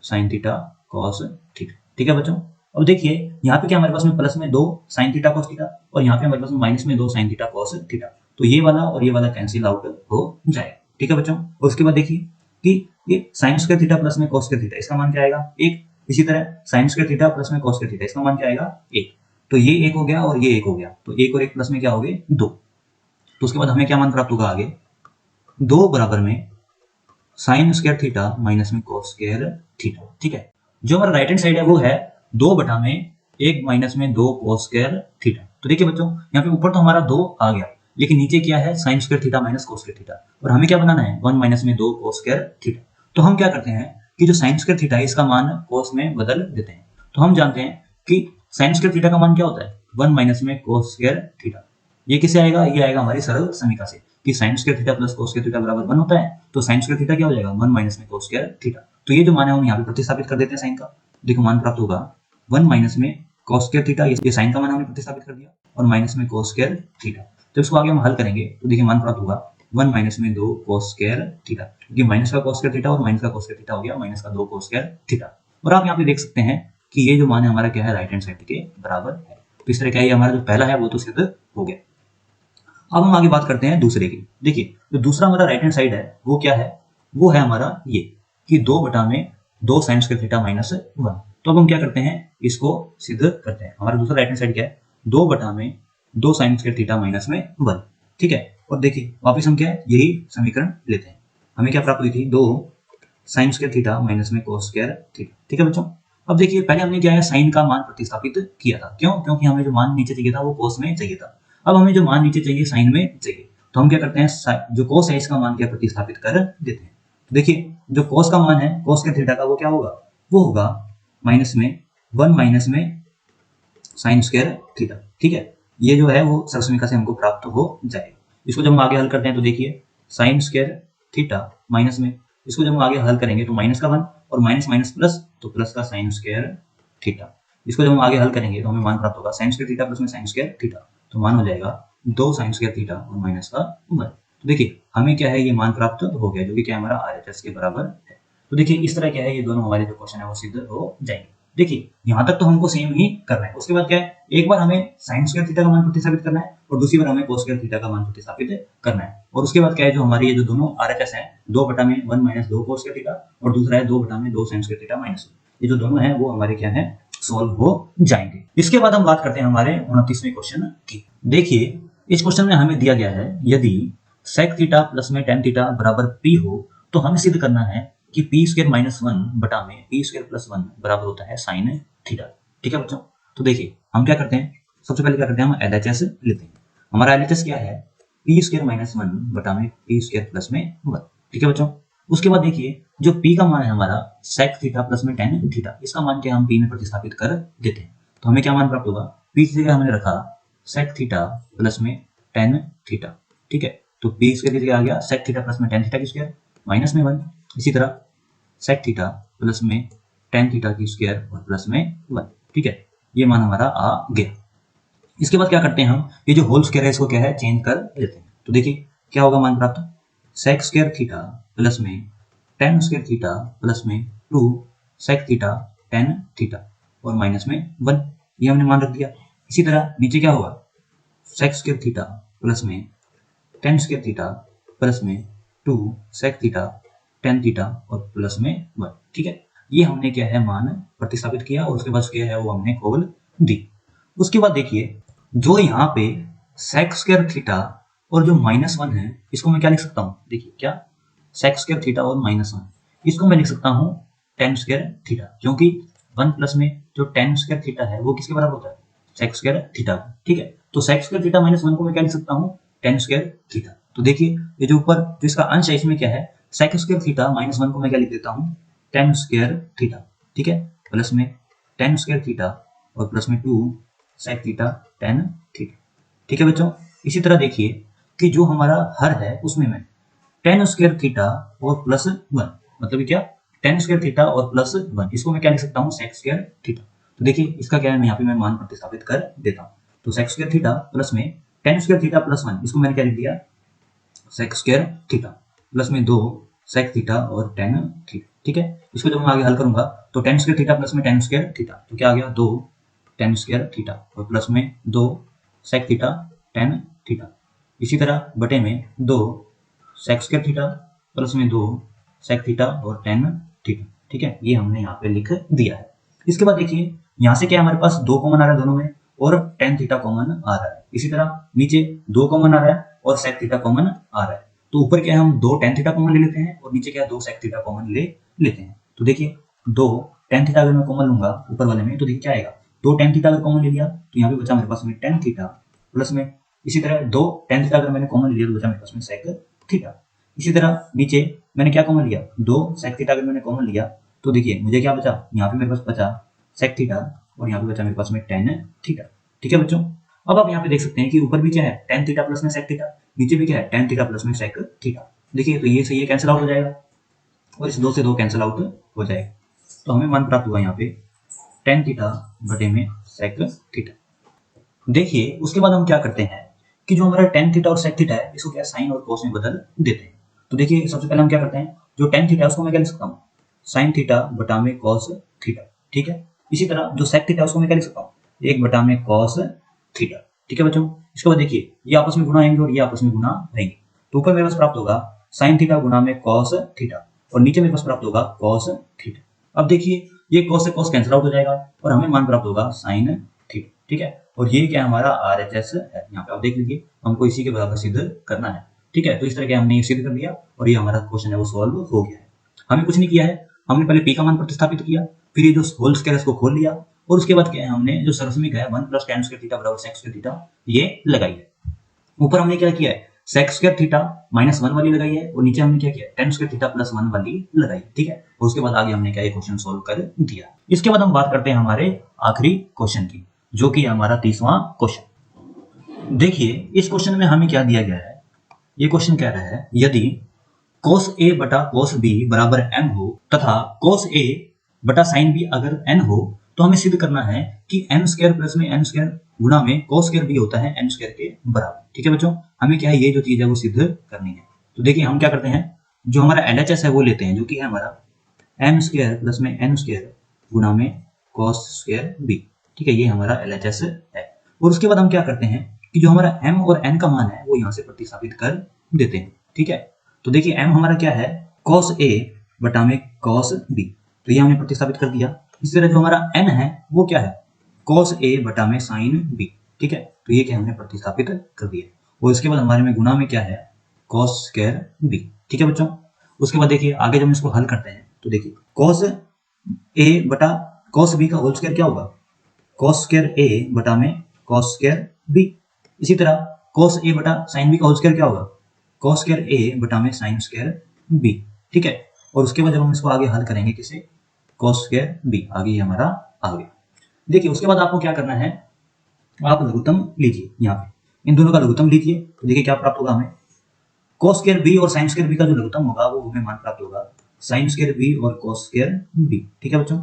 साइन थीटा कॉस थीटा। ठीक है बच्चों। अब देखिए यहाँ पे क्या हमारे पास में प्लस में 2 साइन थीटा कॉस थीटा और यहाँ पे हमारे पास में माइनस में 2 साइन थीटा कॉस थीटा, तो ये वाला और ये वाला कैंसिल आउट हो जाएगा। ठीक है बच्चों। और उसके बाद देखिए कि ये साइन स्क्वायर थीटा प्लस में कॉस स्क्वायर थीटा, इसका मान क्या आएगा 1। इसी तरह साइन स्क्वायर थीटा प्लस में कॉस स्क्वायर थीटा, इसका मान क्या आएगा 1। तो ये 1 हो गया और ये 1 हो गया, तो 1 और 1 प्लस में क्या हो गए 2। तो उसके बाद हमें क्या मान प्राप्त होगा आगे 2 बराबर में साइन स्क्वायर थीटा माइनस में कॉस स्क्वायर थीटा। ठीक है, जो हमारा राइट हैंड साइड है वो है 2 बटा में 1 माइनस में 2 कॉस स्क्वायर थीटा। तो देखिए बच्चों यहाँ पे ऊपर तो हमारा 2 आ गया, लेकिन नीचे क्या है sine square theta minus cos square theta, और हमें क्या बनाना है 1 माइनस में 2 कॉस स्क्वायर थीटा। तो हम क्या करते हैं कि जो साइन स्क्वायर थीटा है इसका मान कॉस में बदल देते हैं। तो हम जानते हैं कि साइन स्क्वायर थीटा का मान क्या होता है 1 माइनस में कॉस स्क्वायर थीटा। ये किससे आएगा, ये आएगा हमारी सरल समीकरण से कि sign square theta plus cos square theta बराबर 1 होता है, तो साइन स्क्वायर थीटा क्या हो जाएगा 1 माइनस में कॉस स्क्वायर थीटा। तो ये जो मान है हम यहाँ पे प्रतिस्थापित कर देते हैं साइन का। देखो मान प्राप्त होगा 1 माइनस में कॉस स्क्वायर थीटा, ये साइन का मान हमने प्रतिस्थापित कर दिया, और माइनस में कॉस स्क्वायर थीटा। तो इसको आगे हम हल करेंगे तो देखिए मान प्राप्त होगा 1 माइनस में 2 कॉस स्क्वायर थीटा, क्योंकि माइनस का कॉस स्क्वायर थीटा और माइनस का कॉस स्क्वायर थीटा हो गया माइनस का 2 कॉस स्क्वायर थीटा। और आप यहाँ पे देख सकते हैं कि ये जो मान है हमारा क्या है राइट हैंड साइड के बराबर है। तो इस तरह क्या है हमारा जो पहला है वो तो सिद्ध हो गया। अब हम आगे बात करते हैं दूसरे की। देखिए जो दूसरा हमारा राइट हैंड साइड है वो क्या है, वो है हमारा ये कि 2 बटा में 2 साइन स्क्वायर थीटा माइनस 1। तो अब हम क्या करते हैं इसको सिद्ध करते हैं। हमारा दूसरा राइट हैंड साइड क्या है 2 बटा में 2 साइन स्क्वायर थीटा माइनस में 1। ठीक है, और देखिए वापस हम क्या है यही समीकरण लेते हैं। हमें क्या प्राप्त हुई थी 2 साइन स्क्वायर थीटा माइनस में कॉस स्क्वायर थीटा। ठीक है बच्चों। अब देखिए पहले हमने क्या है साइन का मान प्रतिस्थापित किया था, क्यों, क्योंकि हमें जो मान नीचे चाहिए था वो कॉस में चाहिए था। अब हमें जो मान नीचे चाहिए साइन में चाहिए, तो हम क्या करते हैं जो कॉस है इसका मान क्या प्रतिस्थापित कर देते हैं। तो देखिए जो कॉस का मान है कॉस स्क्वायर थीटा का वो क्या होगा, वो होगा माइनस में 1 माइनस में साइन स्क्वायर थीटा। ठीक है, ये जो है वो सरल समीकरण से हमको प्राप्त हो जाएगा। इसको जब हम आगे हल करते हैं तो देखिए साइन स्क्वायर थीटा माइनस में, इसको जब हम आगे हल करेंगे तो माइनस का 1 और माइनस माइनस प्लस, तो प्लस का साइन स्क्वायर थीटा। इसको जब हम आगे हल करेंगे तो हमें मान प्राप्त होगा साइन स्क्वायर थीटा प्लस में साइन स्क्वायर थीटा, तो मान हो जाएगा 2 साइन स्क्वायर थीटा और माइनस का 1। तो देखिए हमें क्या है ये मान प्राप्त हो गया, जो कि क्या हमारा RHS के बराबर है। तो देखिए इस तरह क्या है ये दोनों हमारे जो क्वेश्चन है वो सिद्ध हो जाएंगे। देखिए यहाँ तक तो हमको सेम ही करना है। उसके बाद क्या है एक बार हमें साइन स्क्वायर थीटा का मान प्रतिस्थापित करना है और दूसरी बार हमें कोस स्क्वायर थीटा का मान प्रतिस्थापित करना है। और उसके बाद क्या है जो हमारी ये जो दोनों RHS है 2 बटा में 1 माइनस 2 कोस स्क्वायर थीटा और दूसरा है 2 बटा में 2 साइन स्क्वायर थीटा माइनस, ये जो दोनों है वो हमारे क्या है सोल्व हो जाएंगे। इसके बाद हम बात करते हैं हमारे 29वें क्वेश्चन की। देखिए इस क्वेश्चन में हमें दिया गया है यदि सेक थीटा प्लस में टेन थीटा बराबर p हो तो हमें सिद्ध करना है कि पी स्क्वायर माइनस 1 बटा में पी स्क्वायर प्लस 1 बराबर होता है साइन थीटा। ठीक है बच्चों। तो देखिए हम क्या करते हैं, सबसे पहले क्या करते हैं हम LHS लेते हैं। हमारा LHS क्या है पी स्क्वायर माइनस 1 बटा में पी स्क्वायर प्लस में 1। ठीक है बच्चों। उसके बाद देखिए जो p का मान है हमारा सेक थीटा प्लस में टेन थीटा, इसका मान क्या हम p में प्रतिस्थापित कर देते हैं। तो हमें क्या मान प्राप्त होगा, p की जगह हमने रखा सेक थीटा प्लस में टेन थीटा। ठीक है, तो p स्क्वायर की जगह आ गया सेक थीटा प्लस में टेन थीटा की स्क्वायर माइनस में 1। इसी तरह सेक थीटा प्लस में टेन थीटा की स्क्वायर और प्लस में 1। ठीक है, ये मान हमारा आ गया। इसके बाद क्या करते हैं हम ये जो होल स्क्वायर है इसको क्या है चेंज कर लेते हैं। तो देखिए क्या होगा मान प्राप्त सेक स्क्वायर थीटा प्लस में टेन स्क्वायर थीटा प्लस में 2 सेक थीटा टेन थीटा। और माइनस में 1, ये हमने मान रख दिया। इसी तरह नीचे क्या होगा, सेक स्क्वायर थीटा प्लस में टेन स्क्वायर थीटा प्लस में 2 सेक थीटा टेन थीटा और प्लस में 1। ठीक है, ये हमने क्या है मान प्रतिस्थापित किया और उसके बाद क्या है वो हमने खोल दी। उसके बाद देखिए जो यहाँ पे सेक स्क्वायर थीटा और जो -1 है इसको मैं क्या लिख सकता हूँ, देखिए क्या सेक स्क्वायर थीटा और -1 इसको मैं लिख सकता हूँ टेन स्क्वायर थीटा, क्योंकि 1 प्लस में जो टेन स्क्वायर थीटा है वो किसके बराबर होता है, सेक स्क्वायर थीटा। ठीक है, तो सेक स्क्वायर थीटा -1 को मैं क्या लिख सकता हूँ, टेन स्क्वायर थीटा। तो देखिए ये जो ऊपर जो इसका अंश है इसमें क्या है, सेक स्क्वायर थीटा -1 को मैं क्या लिख देता हूँ, टेन स्क्वायर थीटा। ठीक है, प्लस में टेन स्क्वायर थीटा और प्लस में 2 सेक थीटा टेन थीटा। ठीक है बच्चों, इसी तरह देखिए कि जो हमारा हर है उसमें मैं टेन स्क्वायर थीटा और प्लस 1 मतलब क्या, टेन स्क्वायर थीटा और प्लस 1 इसको मैं क्या लिख सकता हूँ, सेक स्क्वायर थीटा। तो देखिए इसका क्या है, यहाँ पे मैं मान प्रतिस्थापित कर देता हूँ। तो सेक स्क्वायर थीटा प्लस में टेन स्क्वायर थीटा प्लस 1 इसको मैंने क्या लिख दिया, सेक स्क्वायर थीटा प्लस में 2 सेक थीटा और टेन थीटा। ठीक है, इसको जब मैं आगे हल करूंगा तो टेन स्क्वायर थीटा प्लस में टेन स्क्वायर थीटा तो क्या आ गया, 2 टेन स्क्वायर थीटा और प्लस में 2 सेक थीटा टेन थीटा। इसी तरह बटे में 2 सेक स्क्वायर थीटा प्लस में 2 सेक थीटा और टेन थीटा। ठीक है, ये हमने यहाँ पे लिख दिया है। इसके बाद देखिए यहाँ से क्या हमारे पास 2 कॉमन आ रहा है दोनों में और टेन थीटा कॉमन आ रहा है। इसी तरह नीचे 2 कॉमन आ रहा है और सेक थीटा कॉमन आ रहा है। तो ऊपर क्या है हम 2 टेन थीटा कॉमन ले लेते हैं और नीचे क्या है 2 सेक थीटा कॉमन ले लेते हैं। तो देखिए 2 टेन थीटा अगर मैं कॉमन लूंगा ऊपर वाले में तो देखिए क्या आएगा, 2 टेन थीटा अगर कॉमन ले लिया तो यहाँ पे बचा मेरे पास में टेन थीटा प्लस में इसी तरह 2 टेन थीटा अगर मैंने कॉमन लिया तो बचा मेरे पास में सेक थीटा। इसी तरह नीचे मैंने क्या कॉमन लिया, 2 सेक थीटा अगर मैंने कॉमन लिया तो देखिए मुझे क्या बचा, यहाँ पे मेरे पास बचा सेक थीटा और यहाँ पे बचा मेरे पास में टेन थीटा। ठीक है बच्चों, अब आप यहाँ पे देख सकते हैं कि ऊपर भी क्या है टेन थीटा प्लस में सेक थीटा, नीचे भी क्या है टेन थीटा प्लस में सेक थीटा। देखिए तो ये से ये कैंसिल आउट हो जाएगा और इस 2 से 2 कैंसिल आउट हो जाएगा। तो हमें मान प्राप्त हुआ यहाँ पे टेन थीटा बटे में सेक थीटा। देखिए उसके बाद हम क्या करते हैं कि जो हमारा टेन थीटा और सेक थीटा है इसको क्या साइन और कोस में बदल देते हैं। तो देखिए सबसे पहले हम क्या करते हैं, जो टेन थीटा है उसको मैं क्या लिख सकता हूँ, साइन थीटा बटा में कॉस थीटा। ठीक है, इसी तरह जो सेक थीटा है उसको मैं क्या लिख सकता हूँ, 1 बटा में कॉस थीटा। ठीक है बच्चों, इसके बाद देखिए ये आपस में गुणा आएंगे और ये आपस में गुणा रहेंगे। तो ऊपर मेरे पास प्राप्त होगा साइन थीटा गुणा में कॉस थीटा और नीचे मेरे पास प्राप्त होगा कॉस थीटा। अब देखिए ये कॉस से कॉस कैंसिल आउट हो जाएगा और हमें मान प्राप्त होगा साइन थीटा। ठीक है, और ये क्या हमारा RHS है, यहाँ पे आप देख लीजिए हमको इसी के बराबर सिद्ध करना है। ठीक है, तो इस तरह के हमने ये सिद्ध कर दिया और ये हमारा क्वेश्चन है वो सॉल्व हो गया है। हमें कुछ नहीं किया है, हमने पहले p का मान प्रतिस्थापित किया, फिर ये जो होल स्क्वायर है इसको खोल लिया और उसके बाद क्या है हमने जो सरसमिक है 1 प्लस टेन स्क्वायर थीटा बराबर सेक स्क्वायर थीटा ये लगाई है। ऊपर हमने क्या किया है सेक स्क्वायर थीटा -1 वाली लगाई है और नीचे हमने क्या किया टेन स्क्वायर थीटा प्लस 1 वाली लगाई। ठीक है, और उसके बाद आगे हमने क्या ये क्वेश्चन सोल्व कर दिया। इसके बाद हम बात करते हैं हमारे आखिरी क्वेश्चन की, जो कि हमारा 30वां क्वेश्चन। देखिए इस क्वेश्चन में हमें क्या दिया गया है, ये क्वेश्चन कह रहा है यदि cos a बटा cos b बराबर m हो तथा cos a बटा sin b अगर n हो तो हमें सिद्ध करना है कि m स्क्वायर प्लस में n स्क्वायर गुणा में cos स्क्वायर b होता है n स्क्वायर के बराबर। ठीक है बच्चों, हमें क्या है ये जो चीज है वो सिद्ध करनी है। तो देखिए हम क्या करते हैं, जो हमारा LHS है वो लेते हैं जो कि है हमारा m स्क्वायर प्लस में n स्क्वायर गुणा में cos स्क्वायर b। ठीक है, ये हमारा LHS है और उसके बाद हम क्या करते हैं कि जो हमारा m और n का मान है वो यहाँ से प्रतिस्थापित कर देते हैं। ठीक है, तो देखिए m हमारा क्या है cos a बटा में cos b, तो ये हमने प्रतिस्थापित कर दिया। इसी तरह जो हमारा n है वो क्या है cos a बटा में sin b। ठीक है, तो ये क्या हमने प्रतिस्थापित कर दिया और इसके बाद हमारे में गुणा में क्या है cos स्क्वायर b। ठीक है बच्चों, उसके बाद देखिए आगे जब हम इसको हल करते हैं तो देखिए cos a बटा cos b का होल स्क्वायर क्या होगा, cos स्क्वायर a बटा में cos स्क्वायर b। इसी तरह cos a बटा sin b का होल स्क्वायर क्या होगा, cos स्क्वायर a बटा में sin स्क्वायर b। ठीक है, और उसके बाद जब हम इसको आगे हल करेंगे किसे cos स्क्वायर b, आगे ये हमारा आ गया। देखिए उसके बाद आपको क्या करना है, आप लघुत्तम लीजिए, यहाँ पे इन दोनों का लघुत्तम लीजिए तो देखिए क्या प्राप्त होगा हमें cos स्क्वायर b और sin स्क्वायर b का जो लघुत्तम होगा वो हमें मान प्राप्त होगा sin स्क्वायर b और cos स्क्वायर b। ठीक है बच्चों,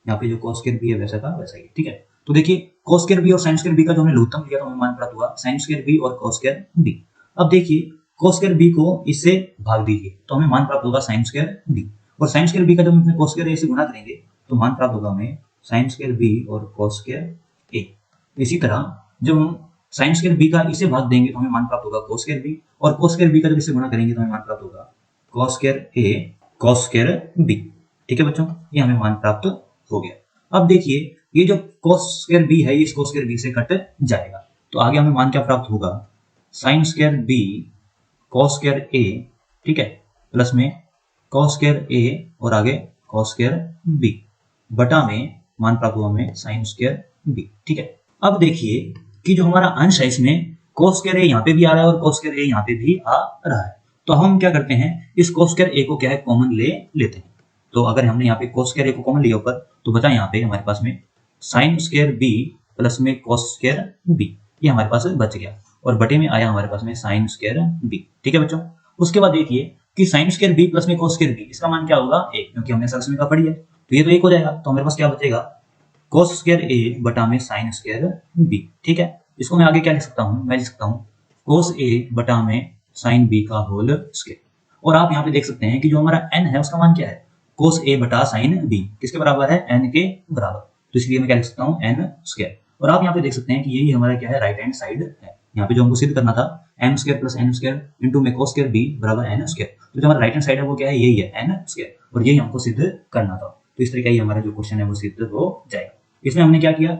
यहाँ पे जो cos स्क्वायर b है वैसा का वैसा ही। ठीक है, तो देखिए cos स्क्वायर b और sin स्क्वायर b का जो हमने लघुत्तम लिया तो हमें मान प्राप्त हुआ sin स्क्वायर b और cos स्क्वायर b। अब देखिए cos स्क्वायर b को इससे भाग दीजिए तो हमें मान प्राप्त होगा sin स्क्वायर b और sin स्क्वायर b का जब हम cos स्क्वायर a से गुणा करेंगे तो मान प्राप्त होगा हमें साइन स्क्वायर बी और कॉस स्क्वायर ए। इसी तरह जब हम साइन स्क्वायर बी का इसे भाग देंगे तो हमें मान प्राप्त होगा कॉस स्क्वायर बी, और कॉस स्क्वायर बी का जब इसे गुणा करेंगे तो हमें मान प्राप्त होगा कॉस स्क्वायर ए कॉस स्क्वायर बी। ठीक है बच्चों, ये हमें मान प्राप्त हो गया। अब देखिए ये जो कॉस स्क्वायर बी है, इस कॉस स्क्वायर बी से कट जाएगा, तो आगे हमें मान क्या प्राप्त होगा, sine square B cos square A, ठीक है, प्लस में कॉस स्क्वायर ए और आगे कॉस स्क्वायर बी, बटा में मान प्राप्त हुआ हमें साइन स्क्वायर बी। ठीक है, अब देखिए कि जो हमारा अंश है इसमें कॉस स्क्वायर ए यहाँ पे भी आ रहा है और कॉस स्क्वायर ए यहाँ पे भी आ रहा है, तो हम क्या करते हैं, इस कॉस स्क्वायर ए को क्या है कॉमन ले लेते हैं। तो अगर हमने यहाँ पे कॉस स्क्वायर ए को कॉमन लिया ऊपर, तो बचा यहाँ पे हमारे पास में साइन स्क्वायर बी प्लस में कॉस स्क्वायर बी, ये हमारे पास बच गया, और बटे में आया हमारे पास में साइन स्क्वायर बी। ठीक है बच्चों, उसके बाद देखिए कि साइन स्क्वायर बी प्लस में कॉस स्क्वायर बी, इसका मान क्या होगा एक, क्योंकि हमने सरसमी का पढ़ी है, तो ये तो एक हो जाएगा, तो हमारे पास क्या बचेगा कॉस स्क्वायर ए बटा में साइन स्क्वायर बी। ठीक है, इसको मैं आगे क्या लिख सकता हूँ, मैं लिख सकता हूँ कोस ए बटा में साइन बी का होल स्क्वायर। और आप यहाँ पे देख सकते हैं कि जो हमारा n है उसका मान क्या है, कोस ए बटा साइन बी, किसके बराबर है, n के बराबर, तो इसलिए मैं क्या लिख सकता हूँ n स्क्वायर। और आप यहाँ पे देख सकते हैं कि यही हमारा क्या है, राइट हैंड साइड है। यहाँ पे जो हमको सिद्ध करना था m square plus n square into में कोस स्क्वायर बी बराबर n स्क्वायर, तो जो हमारा राइट हैंड साइड है वो क्या है, यही है n स्क्वायर, और यही हमको सिद्ध करना था। तो इस तरीके हमारा जो क्वेश्चन है वो सिद्ध हो जाएगा। इसमें हमने क्या किया,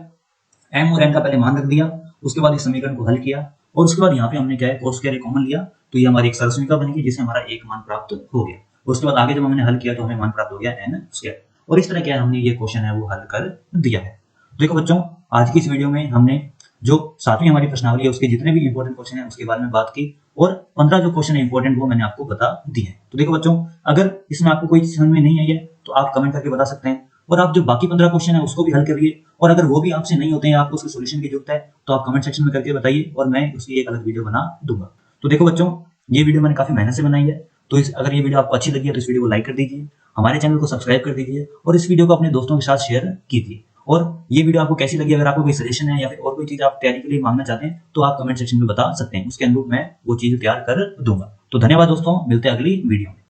m और n का पहले मान रख दिया, उसके बाद इस समीकरण को हल किया, और उसके बाद यहाँ पे हमने क्या है कोस स्क्वायर कॉमन लिया, तो ये हमारी एक सरल समीकरण बनेगी जिससे हमारा एक मान प्राप्त हो गया। उसके बाद आगे जब हमने हल किया तो हमें मान प्राप्त हो गया n स्क्वायर, और इस तरह क्या हमने ये क्वेश्चन है वो हल कर दिया है। देखो बच्चों, आज की इस वीडियो में हमने जो 7वीं हमारी प्रश्नावली है उसके जितने भी इंपॉर्टेंट क्वेश्चन है उसके बारे में बात की, और 15 जो क्वेश्चन है इंपॉर्टेंट वो मैंने आपको बता दिए हैं। तो देखो बच्चों, अगर इसमें आपको कोई समझ में नहीं आई है तो आप कमेंट करके बता सकते हैं, और आप जो बाकी 15 क्वेश्चन है उसको भी हल करिए, और अगर वो भी आपसे नहीं होते हैं, आपको उसके सॉल्यूशन की जरूरत है, तो आप कमेंट सेक्शन में करके बताइए और मैं उसकी एक अलग वीडियो बना दूंगा। तो देखो बच्चों, ये वीडियो मैंने काफी मेहनत से बनाई है, तो अगर ये वीडियो आपको अच्छी लगी है तो इस वीडियो को लाइक कर दीजिए, हमारे चैनल को सब्सक्राइब कर दीजिए, और इस वीडियो को अपने दोस्तों के साथ शेयर कीजिए। और ये वीडियो आपको कैसी लगी, अगर आपको कोई सजेशन है या फिर और कोई चीज आप तैयारी के लिए मांगना चाहते हैं तो आप कमेंट सेक्शन में बता सकते हैं, उसके अनुरूप मैं वो चीज तैयार कर दूंगा। तो धन्यवाद दोस्तों, मिलते हैं अगली वीडियो में।